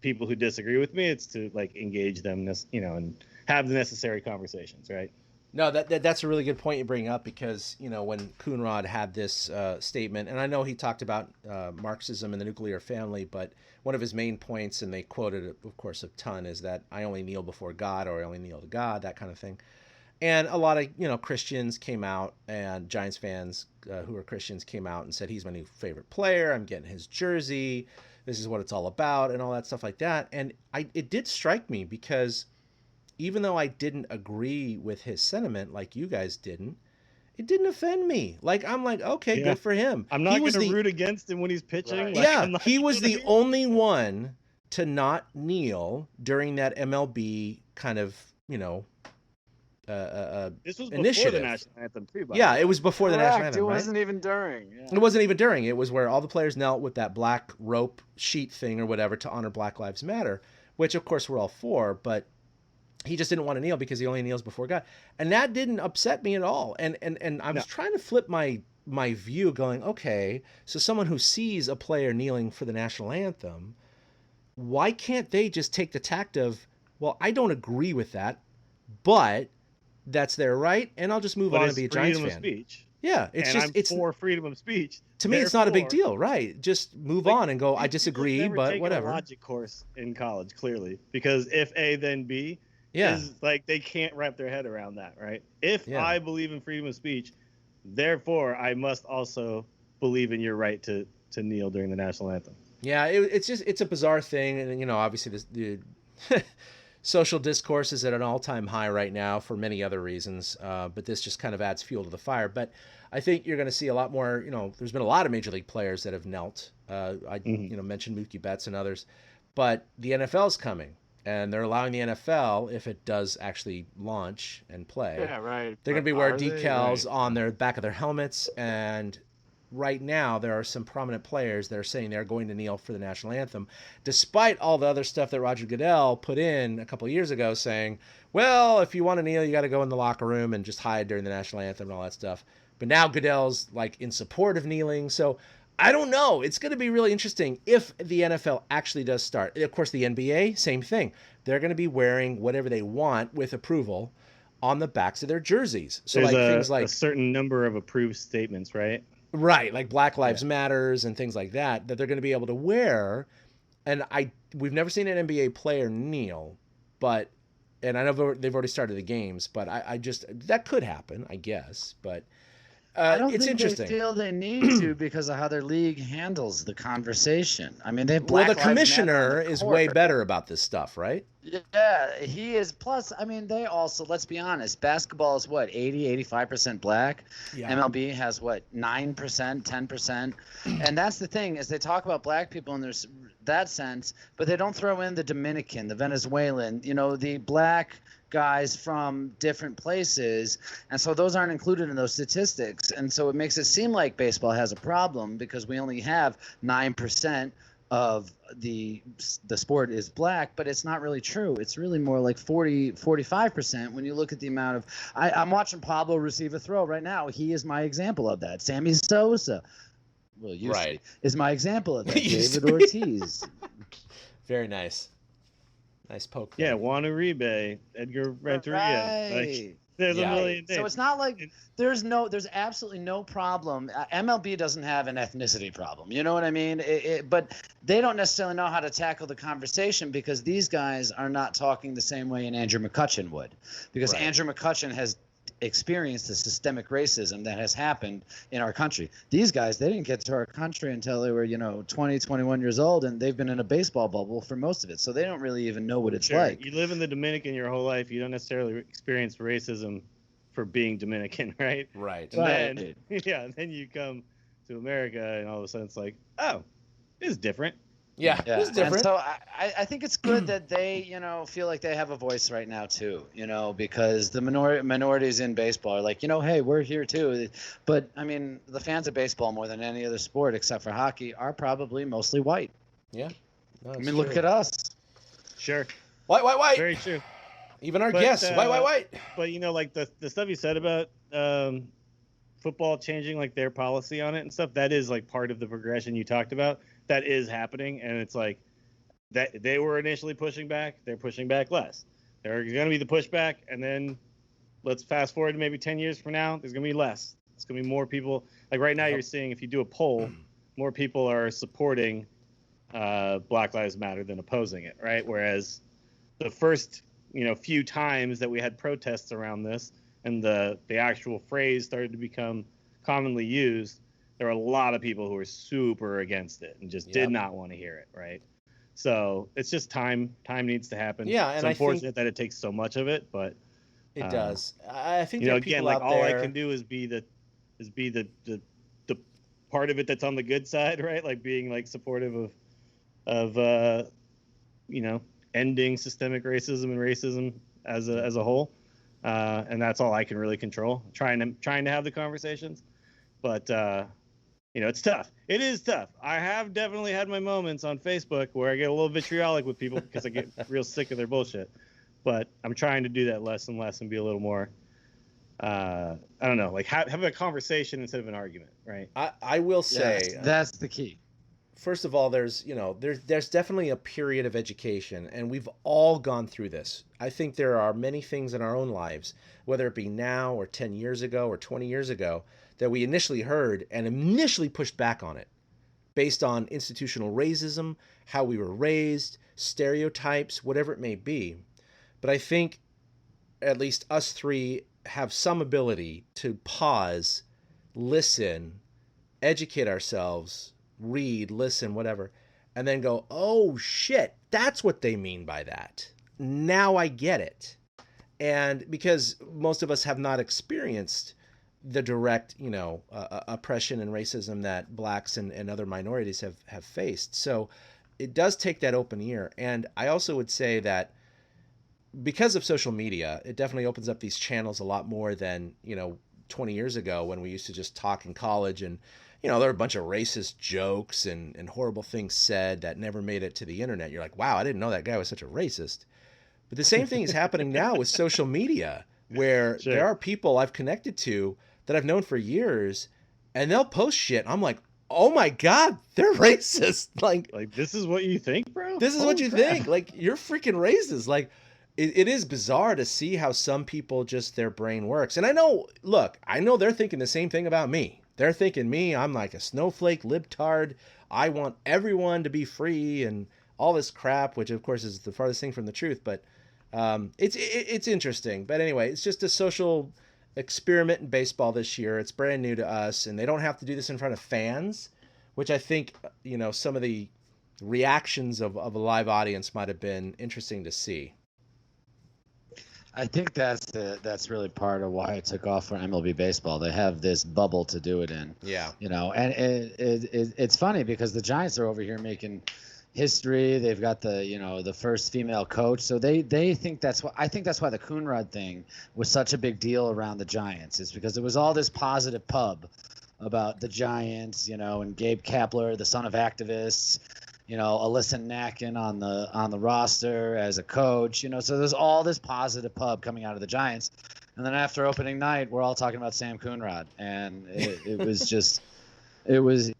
people who disagree with me. It's to like engage them, and have the necessary conversations, right? No, that's a really good point you bring up, because, when Coonrod had this statement, and I know he talked about Marxism and the nuclear family, but one of his main points, and they quoted it, of course, a ton, is that I only kneel before God, or I only kneel to God, that kind of thing. And a lot of, Christians came out, and Giants fans who are Christians came out and said, he's my new favorite player, I'm getting his jersey, this is what it's all about, and all that stuff like that. And it did strike me, because even though I didn't agree with his sentiment like you guys didn't, it didn't offend me. Like, I'm like, okay, good for him. I'm not going to root against him when he's pitching. Right. Like, he was the only one to not kneel during that MLB kind of, this was initiative. Before the national anthem too. It was before the national anthem. It wasn't even during. Yeah. It wasn't even during. It was where all the players knelt with that black rope sheet thing or whatever to honor Black Lives Matter, which of course we're all for, but he just didn't want to kneel because he only kneels before God. And that didn't upset me at all. And I was trying to flip my view, going, okay, so someone who sees a player kneeling for the national anthem, why can't they just take the tact of, well, I don't agree with that, but that's their right, and I'll just move on and be a Giants fan. Freedom of speech. Yeah, it's for freedom of speech. To me, it's not a big deal, right? Just move on and go, I disagree, but whatever. A logic course in college, clearly, because if A, then B. Is like they can't wrap their head around that, right? If I believe in freedom of speech, therefore I must also believe in your right to kneel during the national anthem. Yeah, it's a bizarre thing, and obviously the social discourse is at an all-time high right now for many other reasons, but this just kind of adds fuel to the fire. But I think you're going to see a lot more. There's been a lot of major league players that have knelt. I mentioned Mookie Betts and others, but the NFL's coming. And they're allowing the NFL, if it does actually launch and play, they're going to be wearing decals on their back of their helmets. And right now, there are some prominent players that are saying they're going to kneel for the national anthem, despite all the other stuff that Roger Goodell put in a couple of years ago, saying, well, if you want to kneel, you got to go in the locker room and just hide during the national anthem and all that stuff. But now Goodell's like in support of kneeling. So I don't know. It's going to be really interesting if the NFL actually does start. Of course, the NBA, same thing. They're going to be wearing whatever they want with approval on the backs of their jerseys. So there's things like a certain number of approved statements, right? Right, like Black Lives Matters and things like that they're going to be able to wear. And we've never seen an NBA player kneel, and I know they've already started the games, but I just that could happen, I guess, but. I don't it's think interesting. They feel they need to because of how their league handles the conversation. I mean, they have Black the commissioner Lives Matter is way better about this stuff, right? Yeah, he is. Plus, I mean, they also, let's be honest, basketball is what, 85% black? Yeah. MLB has what, 9%, 10%? And that's the thing, is they talk about black people in there's that sense, but they don't throw in the Dominican, the Venezuelan, the black guys from different places, and so those aren't included in those statistics. And so it makes it seem like baseball has a problem because we only have 9% of the sport is black, but it's not really true. It's really more like 45% when you look at the amount of I'm watching Pablo receive a throw right now. He is my example of that. Sammy Sosa, well, used to be, is my example of that. David Ortiz. Very nice. Nice poke. Yeah, Juan Uribe, Edgar Renteria. Like, there's a million names. So it's not like there's absolutely no problem. MLB doesn't have an ethnicity problem. You know what I mean? But they don't necessarily know how to tackle the conversation because these guys are not talking the same way an Andrew McCutchen would. Because Andrew McCutchen has experienced the systemic racism that has happened in our country. These guys, they didn't get to our country until they were, 20, 21 years old, and they've been in a baseball bubble for most of it. So they don't really even know what it's like. You live in the Dominican your whole life. You don't necessarily experience racism for being Dominican, right? Right. And then you come to America, and all of a sudden it's like, oh, it's different. Yeah, it's different. And so I think it's good that they, feel like they have a voice right now too, because the minorities in baseball are like, hey, we're here too. But I mean, the fans of baseball more than any other sport except for hockey are probably mostly white. Yeah. No, look at us. Sure. White. Very true. Even our guests, white. But like the stuff you said about football changing like their policy on it and stuff, that is like part of the progression you talked about. That is happening, and it's like that they were initially pushing back. They're pushing back less. There's going to be the pushback, and then let's fast forward to maybe 10 years from now. There's going to be less. It's going to be more people. Like right now, you're seeing if you do a poll, more people are supporting Black Lives Matter than opposing it, right? Whereas the first few times that we had protests around this, and the actual phrase started to become commonly used, there were a lot of people who were super against it and just did not want to hear it, right? So it's just time. Time needs to happen. Yeah, and it's unfortunate that it takes so much of it, but it does. I think again, like all I can do is be the part of it that's on the good side, right? Like being like supportive of ending systemic racism and racism as a whole, and that's all I can really control. Trying to have the conversations, but. It's tough. It is tough. I have definitely had my moments on Facebook where I get a little vitriolic with people because I get real sick of their bullshit. But I'm trying to do that less and less and be a little more, I don't know, like have a conversation instead of an argument, right? I will say that's the key. First of all, there's definitely a period of education, and we've all gone through this. I think there are many things in our own lives, whether it be now or 10 years ago or 20 years ago, that we initially heard and initially pushed back on it based on institutional racism, how we were raised, stereotypes, whatever it may be. But I think at least us three have some ability to pause, listen, educate ourselves, read, listen, whatever, and then go, oh shit, that's what they mean by that. Now I get it. And because most of us have not experienced the direct, oppression and racism that blacks and other minorities have faced. So it does take that open ear. And I also would say that because of social media, it definitely opens up these channels a lot more than, 20 years ago when we used to just talk in college and, there were a bunch of racist jokes and horrible things said that never made it to the internet. You're like, wow, I didn't know that guy was such a racist. But the same thing is happening now with social media, where there are people I've connected to that I've known for years, and they'll post shit. I'm like, oh my God, they're racist. Like this is what you think, bro? This is what you think. Like, you're freaking racist. Like, it is bizarre to see how some people just their brain works. And I know they're thinking the same thing about me. They're thinking I'm like a snowflake libtard. I want everyone to be free and all this crap, which of course is the farthest thing from the truth. But it's interesting. But anyway, it's just a social experiment in baseball this year. It's brand new to us, and they don't have to do this in front of fans, which I think, some of the reactions of a live audience might have been interesting to see. I think that's really part of why it took off for MLB baseball. They have this bubble to do it in. Yeah. And it's funny because the Giants are over here making history. They've got the first female coach. So they think I think that's why the Coonrod thing was such a big deal around the Giants. It's because it was all this positive pub about the Giants, and Gabe Kapler, the son of activists, Alyssa Nacken on the roster as a coach. So there's all this positive pub coming out of the Giants, and then after opening night, we're all talking about Sam Coonrod, and it was just. It was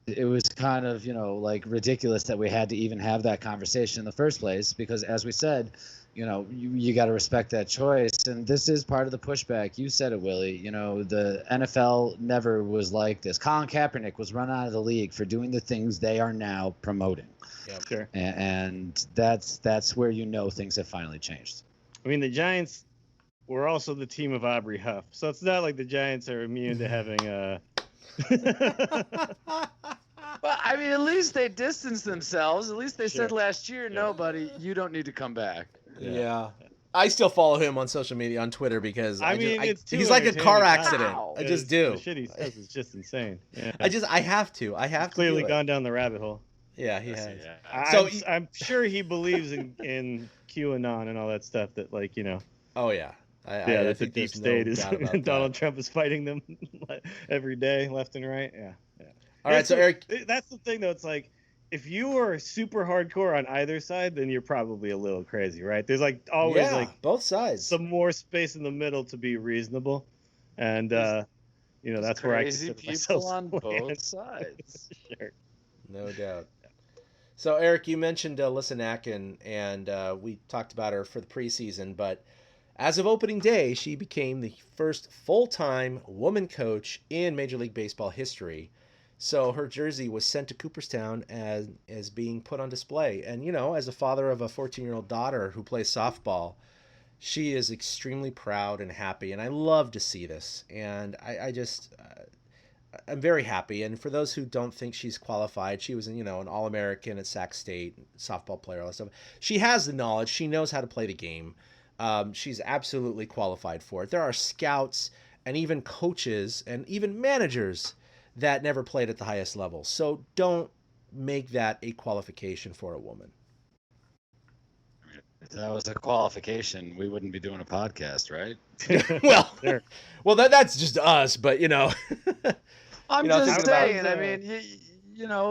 kind of, like ridiculous that we had to even have that conversation in the first place, because as we said, you got to respect that choice. And this is part of the pushback. You said it, Willie. The NFL never was like this. Colin Kaepernick was run out of the league for doing the things they are now promoting. Yeah, sure. And that's where things have finally changed. I mean, the Giants were also the team of Aubrey Huff. So it's not like the Giants are immune to having Well, I mean, at least they distanced themselves. At least they said last year, no, buddy, you don't need to come back. Yeah. I still follow him on social media, on Twitter, because he's like a entertaining. car accident. Wow. I just do. The shit he says is just insane. Yeah. I have to. Clearly do gone down the rabbit hole. Yeah, he has. So I'm sure he believes in QAnon and all that stuff. That Oh yeah. That the deep state is Donald Donald Trump is fighting them every day, left and right. Yeah. All right, so Eric, that's the thing though. It's like, if you are super hardcore on either side, then you're probably a little crazy, right? There's always both sides, some more space in the middle to be reasonable, and that's where I consider myself on both sides. Sure, no doubt. So Eric, you mentioned Alyssa Nacken, and we talked about her for the preseason, but as of opening day, she became the first full-time woman coach in Major League Baseball history. So her jersey was sent to Cooperstown as being put on display. And, as a father of a 14-year-old daughter who plays softball, she is extremely proud and happy. And I love to see this. And I'm very happy. And for those who don't think she's qualified, she was, an All-American at Sac State, softball player, all that stuff. She has the knowledge. She knows how to play the game. She's absolutely qualified for it. There are scouts and even coaches and even managers that never played at the highest level. So don't make that a qualification for a woman. If that was a qualification, we wouldn't be doing a podcast, right? well, that's just us, but I'm just saying. I mean,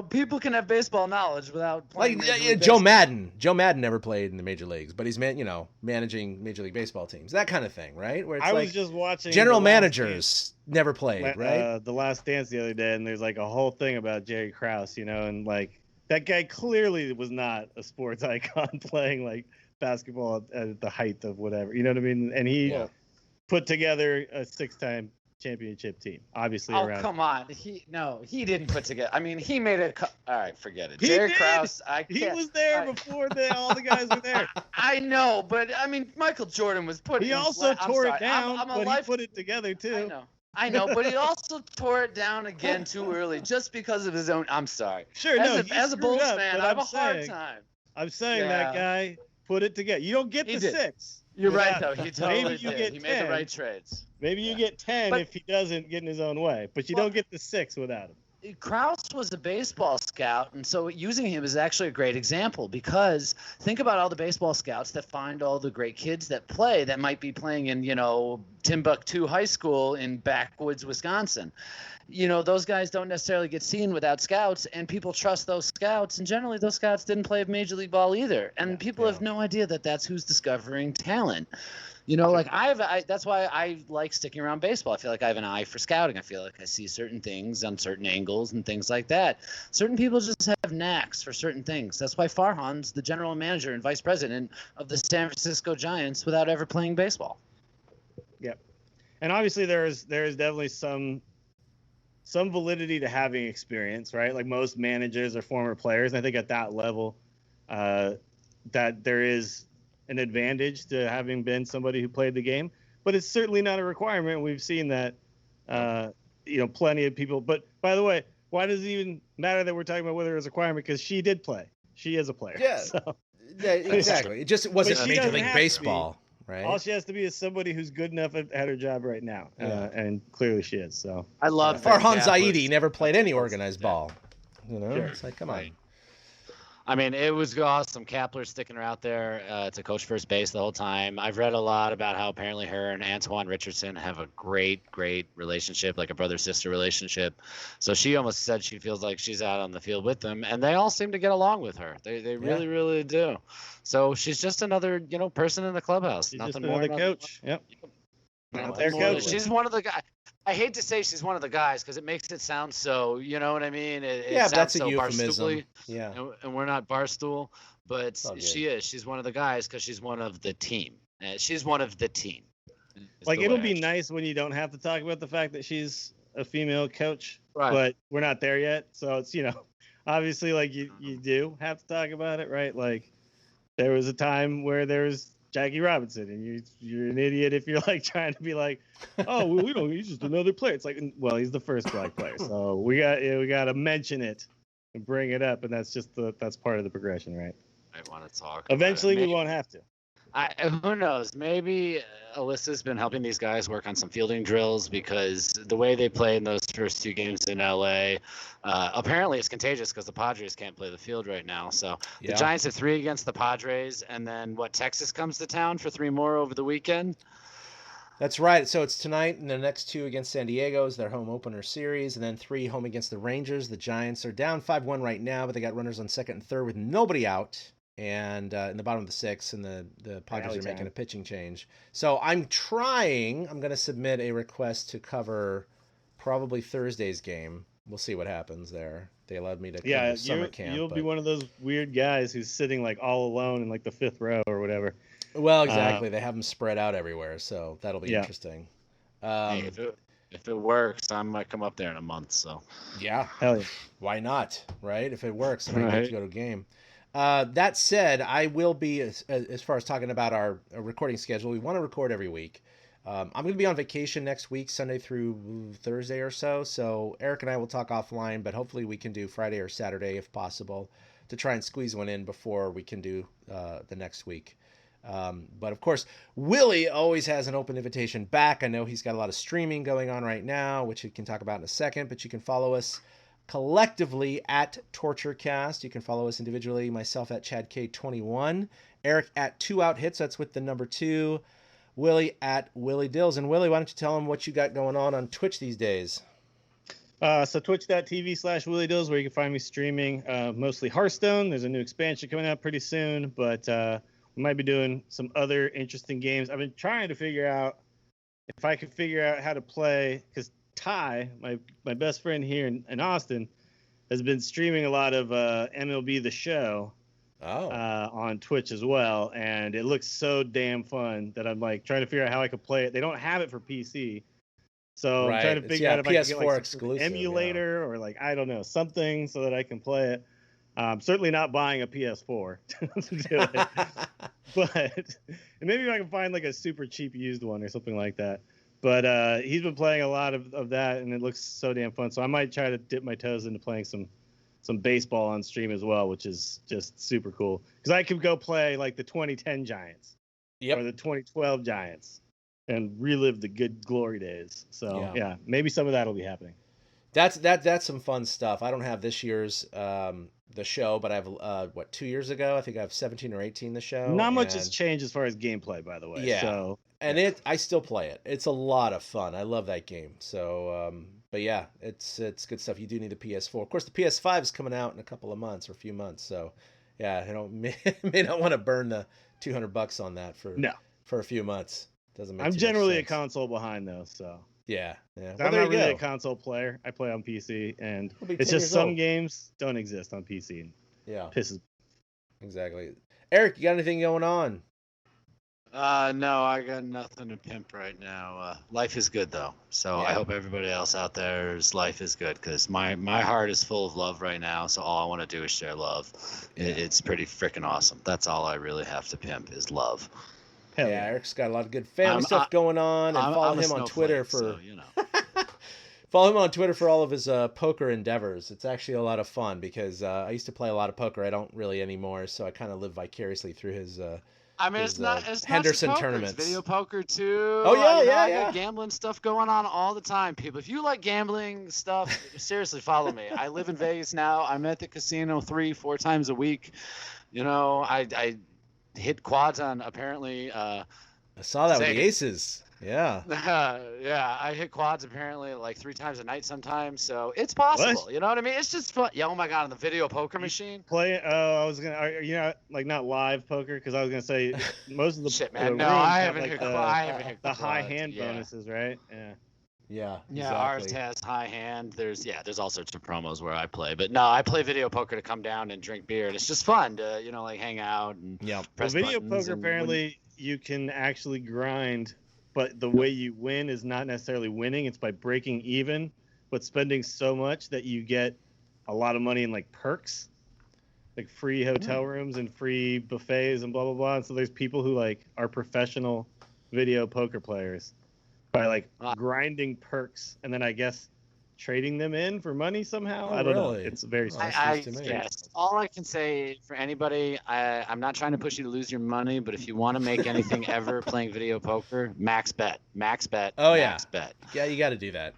people can have baseball knowledge without playing. Joe Madden. Joe Madden never played in the major leagues, but he's managing Major League Baseball teams, that kind of thing, right? Where it's was just watching general managers never played, right? The Last Dance the other day, and there's a whole thing about Jerry Krause, and that guy clearly was not a sports icon playing basketball at the height of whatever, you know what I mean? And he put together a 6-time championship team, obviously. Come on, he didn't put together. I mean, he made it. All right, forget it. Jerry Krause, he was there before all the guys were there. I know, but I mean, Michael Jordan was putting. He also tore it down, but he put it together too. I know, but he also tore it down again too early, just because of his own. I'm sorry. Sure, as a Bulls fan, I have a hard time. I'm saying that guy put it together. You don't get the 6. You're right, though. He totally maybe you did. Get he 10. made the right trades. Maybe you get 10 if he doesn't get in his own way, but you don't get the 6 without him. Krause was a baseball scout, and so using him is actually a great example, because think about all the baseball scouts that find all the great kids that play that might be playing in, Timbuktu High School in backwoods Wisconsin. Those guys don't necessarily get seen without scouts, and people trust those scouts, and generally those scouts didn't play Major League Ball either, and people have no idea that that's who's discovering talent. That's why I like sticking around baseball. I feel like I have an eye for scouting. I feel like I see certain things on certain angles and things like that. Certain people just have knacks for certain things. That's why Farhan's the general manager and vice president of the San Francisco Giants without ever playing baseball. Yep. And obviously there is definitely some validity to having experience, right? Like most managers are former players. And I think at that level, that there is an advantage to having been somebody who played the game, but it's certainly not a requirement. We've seen that, plenty of people. But by the way, why does it even matter that we're talking about whether it was a requirement? Because she did play. She is a player. Yeah, so. Yeah, exactly. It just wasn't Major League Baseball, right? All she has to be is somebody who's good enough at her job right now, and clearly she is. So I love Farhan Zaidi never played any organized ball. It's like, come on. I mean, it was awesome. Kapler sticking her out there to coach first base the whole time. I've read a lot about how apparently her and Antoine Richardson have a great relationship, like a brother-sister relationship. So she almost said she feels like she's out on the field with them, and they all seem to get along with her. They really, really do. So she's just another, person in the clubhouse. She's nothing just more. Another coach. Yep. Nothing more. She's one of the guys. I hate to say she's one of the guys because it makes it sound so, you know what I mean? It sounds that's a so euphemism. barstool-y, Yeah. And we're not barstool, but she is. She's one of the guys because she's one of the team. She's one of the team. Like, it'll be nice when you don't have to talk about the fact that she's a female coach, right? But we're not there yet. So it's, obviously, like, you do have to talk about it, right? Like, there was a time where there was Jackie Robinson, and you're an idiot if you're like trying to be like, oh, well, we don't. He's just another player. It's like, well, he's the first black player, so we got to mention it and bring it up, and that's part of the progression, right? I want to talk. Eventually, we won't have to. Who knows? Maybe Alyssa's been helping these guys work on some fielding drills because the way they play in those first 2 games in LA, apparently it's contagious because the Padres can't play the field right now. So the Giants have 3 against the Padres, and then Texas comes to town for 3 more over the weekend. That's right. So it's tonight, and the next 2 against San Diego is their home opener series, and then 3 home against the Rangers. The Giants are down 5-1 right now, but they got runners on second and third with nobody out. And in the bottom of the 6th, and the Padres are making a pitching change. So I'm going to submit a request to cover probably Thursday's game. We'll see what happens there. They allowed me to cover summer camp. You'll be one of those weird guys who's sitting like all alone in like the 5th row or whatever. Well, exactly. They have them spread out everywhere, so that'll be interesting. Hey, if it works, I might come up there in a month. So yeah, hell yeah. Why not? Right? If it works, I might get to go to a game. That said, I will be, as far as talking about our recording schedule, we want to record every week. I'm going to be on vacation next week, Sunday through Thursday or so. So Eric and I will talk offline, but hopefully we can do Friday or Saturday if possible to try and squeeze one in before we can do the next week. But of course, Willie always has an open invitation back. I know he's got a lot of streaming going on right now, which he can talk about in a second, but you can follow us collectively at TortureCast. You can follow us individually, myself at ChadK21, Eric at 2OutHits, that's with the number 2, Willie at Willie Dills. And Willie, why don't you tell them what you got going on Twitch these days? So twitch.tv/Willie Dills, where you can find me streaming mostly Hearthstone. There's a new expansion coming out pretty soon, but we might be doing some other interesting games. I've been trying to figure out if I can figure out how to play, because Ty, my best friend here in Austin, has been streaming a lot of MLB The Show on Twitch as well, and it looks so damn fun that I'm like trying to figure out how I could play it. They don't have it for PC, so I'm trying to figure out if I can get like some emulator or like, I don't know, something so that I can play it. Certainly not buying a PS4 to do it, but maybe if I can find like a super cheap used one or something like that. But he's been playing a lot of that, and it looks so damn fun. So I might try to dip my toes into playing some baseball on stream as well, which is just super cool. Because I could go play like the 2010 Giants or the 2012 Giants and relive the good glory days. So yeah, maybe some of that will be happening. That's some fun stuff. I don't have this year's the show, but I have 2 years ago, I think I have 17 or 18 the show. Not much has changed as far as gameplay, by the way. Yeah. So I still play it. It's a lot of fun. I love that game. So but yeah, it's good stuff. You do need the PS4. Of course, the PS5 is coming out in a couple of months or a few months. So yeah, may not want to burn the $200 on that for a few months. Doesn't make. I'm generally a console behind though, so. Yeah. Well, I'm not really a console player. I play on PC, and it's just some games don't exist on PC. Yeah. Pisses. Exactly. Eric, you got anything going on? No, I got nothing to pimp right now. Life is good though, so I hope everybody else out there's life is good, because my heart is full of love right now. So all I want to do is share love. It's pretty freaking awesome. That's all I really have to pimp is love. Yeah, Eric's got a lot of good family stuff going on, and follow him on Twitter for follow him on Twitter for all of his poker endeavors. It's actually a lot of fun because I used to play a lot of poker. I don't really anymore, so I kind of live vicariously through his I mean, it's not Henderson not just poker, tournaments. It's video poker too. Oh yeah, I got gambling stuff going on all the time, people. If you like gambling stuff, seriously, follow me. I live in Vegas now. I'm at the casino 3-4 times a week. I hit quads on apparently. I saw that with the aces. Yeah. Yeah, I hit quads apparently like 3 times a night sometimes, so it's possible. What? You know what I mean? It's just fun. Yeah, oh my god, on the video poker machine. I was gonna. Are you not like not live poker? Because I was gonna say most of the shit, man. The No, I have, haven't like, hit. I haven't hit the high quads, hand bonuses, right? Yeah. Yeah. Yeah, exactly. ours has high hand. There's all sorts of promos where I play, but no, I play video poker to come down and drink beer, and it's just fun to like hang out and press video buttons poker apparently you can actually grind. But the way you win is not necessarily winning. It's by breaking even, but spending so much that you get a lot of money in like perks, like free hotel rooms and free buffets and blah, blah, blah. And so there's people who like are professional video poker players by like grinding perks and then I guess trading them in for money somehow. I don't know. It's very strange to me. Yes. All I can say for anybody, I'm not trying to push you to lose your money, but if you want to make anything ever playing video poker, max bet. Oh max bet. Yeah, you got to do that.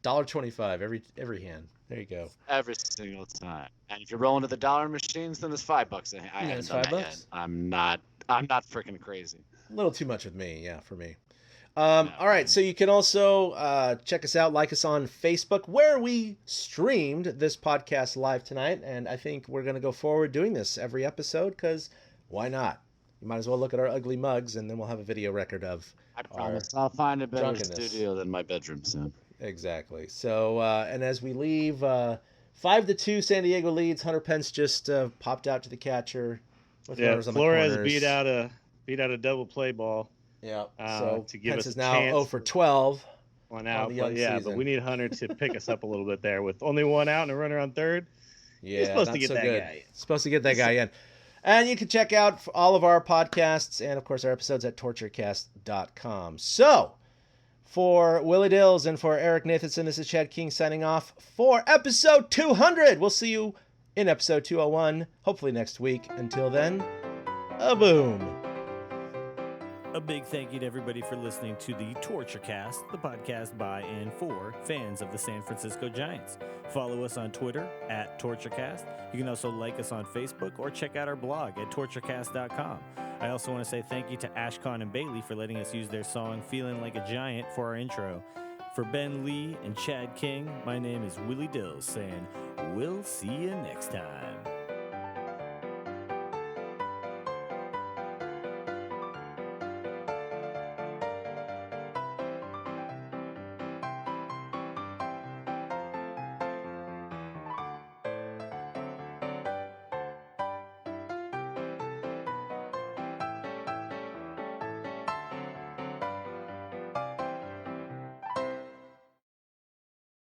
$1.25 every hand. There you go. Every single time. And if you're rolling to the dollar machines, then it's $5 a hand. I haven't done that yet. I'm not freaking crazy. A little too much with me, yeah, for me. All right, so you can also check us out, like us on Facebook, where we streamed this podcast live tonight, and I think we're going to go forward doing this every episode, because why not? You might as well look at our ugly mugs, and then we'll have a video record of I promise I'll find a better studio than my bedroom soon. Exactly. So, and as we leave, 5-2, San Diego leads. Hunter Pence just popped out to the catcher. With runners on the Flores corners. beat out a double play ball. Yeah. So to give Pence us is now chance 0 for 12. One out, but we need Hunter to pick us up a little bit there with only one out and a runner on third. Yeah, he's supposed to get that guy in. Supposed to get that guy in. And you can check out all of our podcasts and, of course, our episodes at torturecast.com. So, for Willie Dills and for Eric Nathanson, this is Chad King signing off for episode 200. We'll see you in episode 201, hopefully next week. Until then, a boom. A big thank you to everybody for listening to the Torture Cast, the podcast by and for fans of the San Francisco Giants. Follow us on Twitter at TortureCast. You can also like us on Facebook or check out our blog at torturecast.com. I also want to say thank you to Ashcon and Bailey for letting us use their song Feeling Like a Giant for our intro. For Ben Lee and Chad King, my name is Willie Dills saying, we'll see you next time.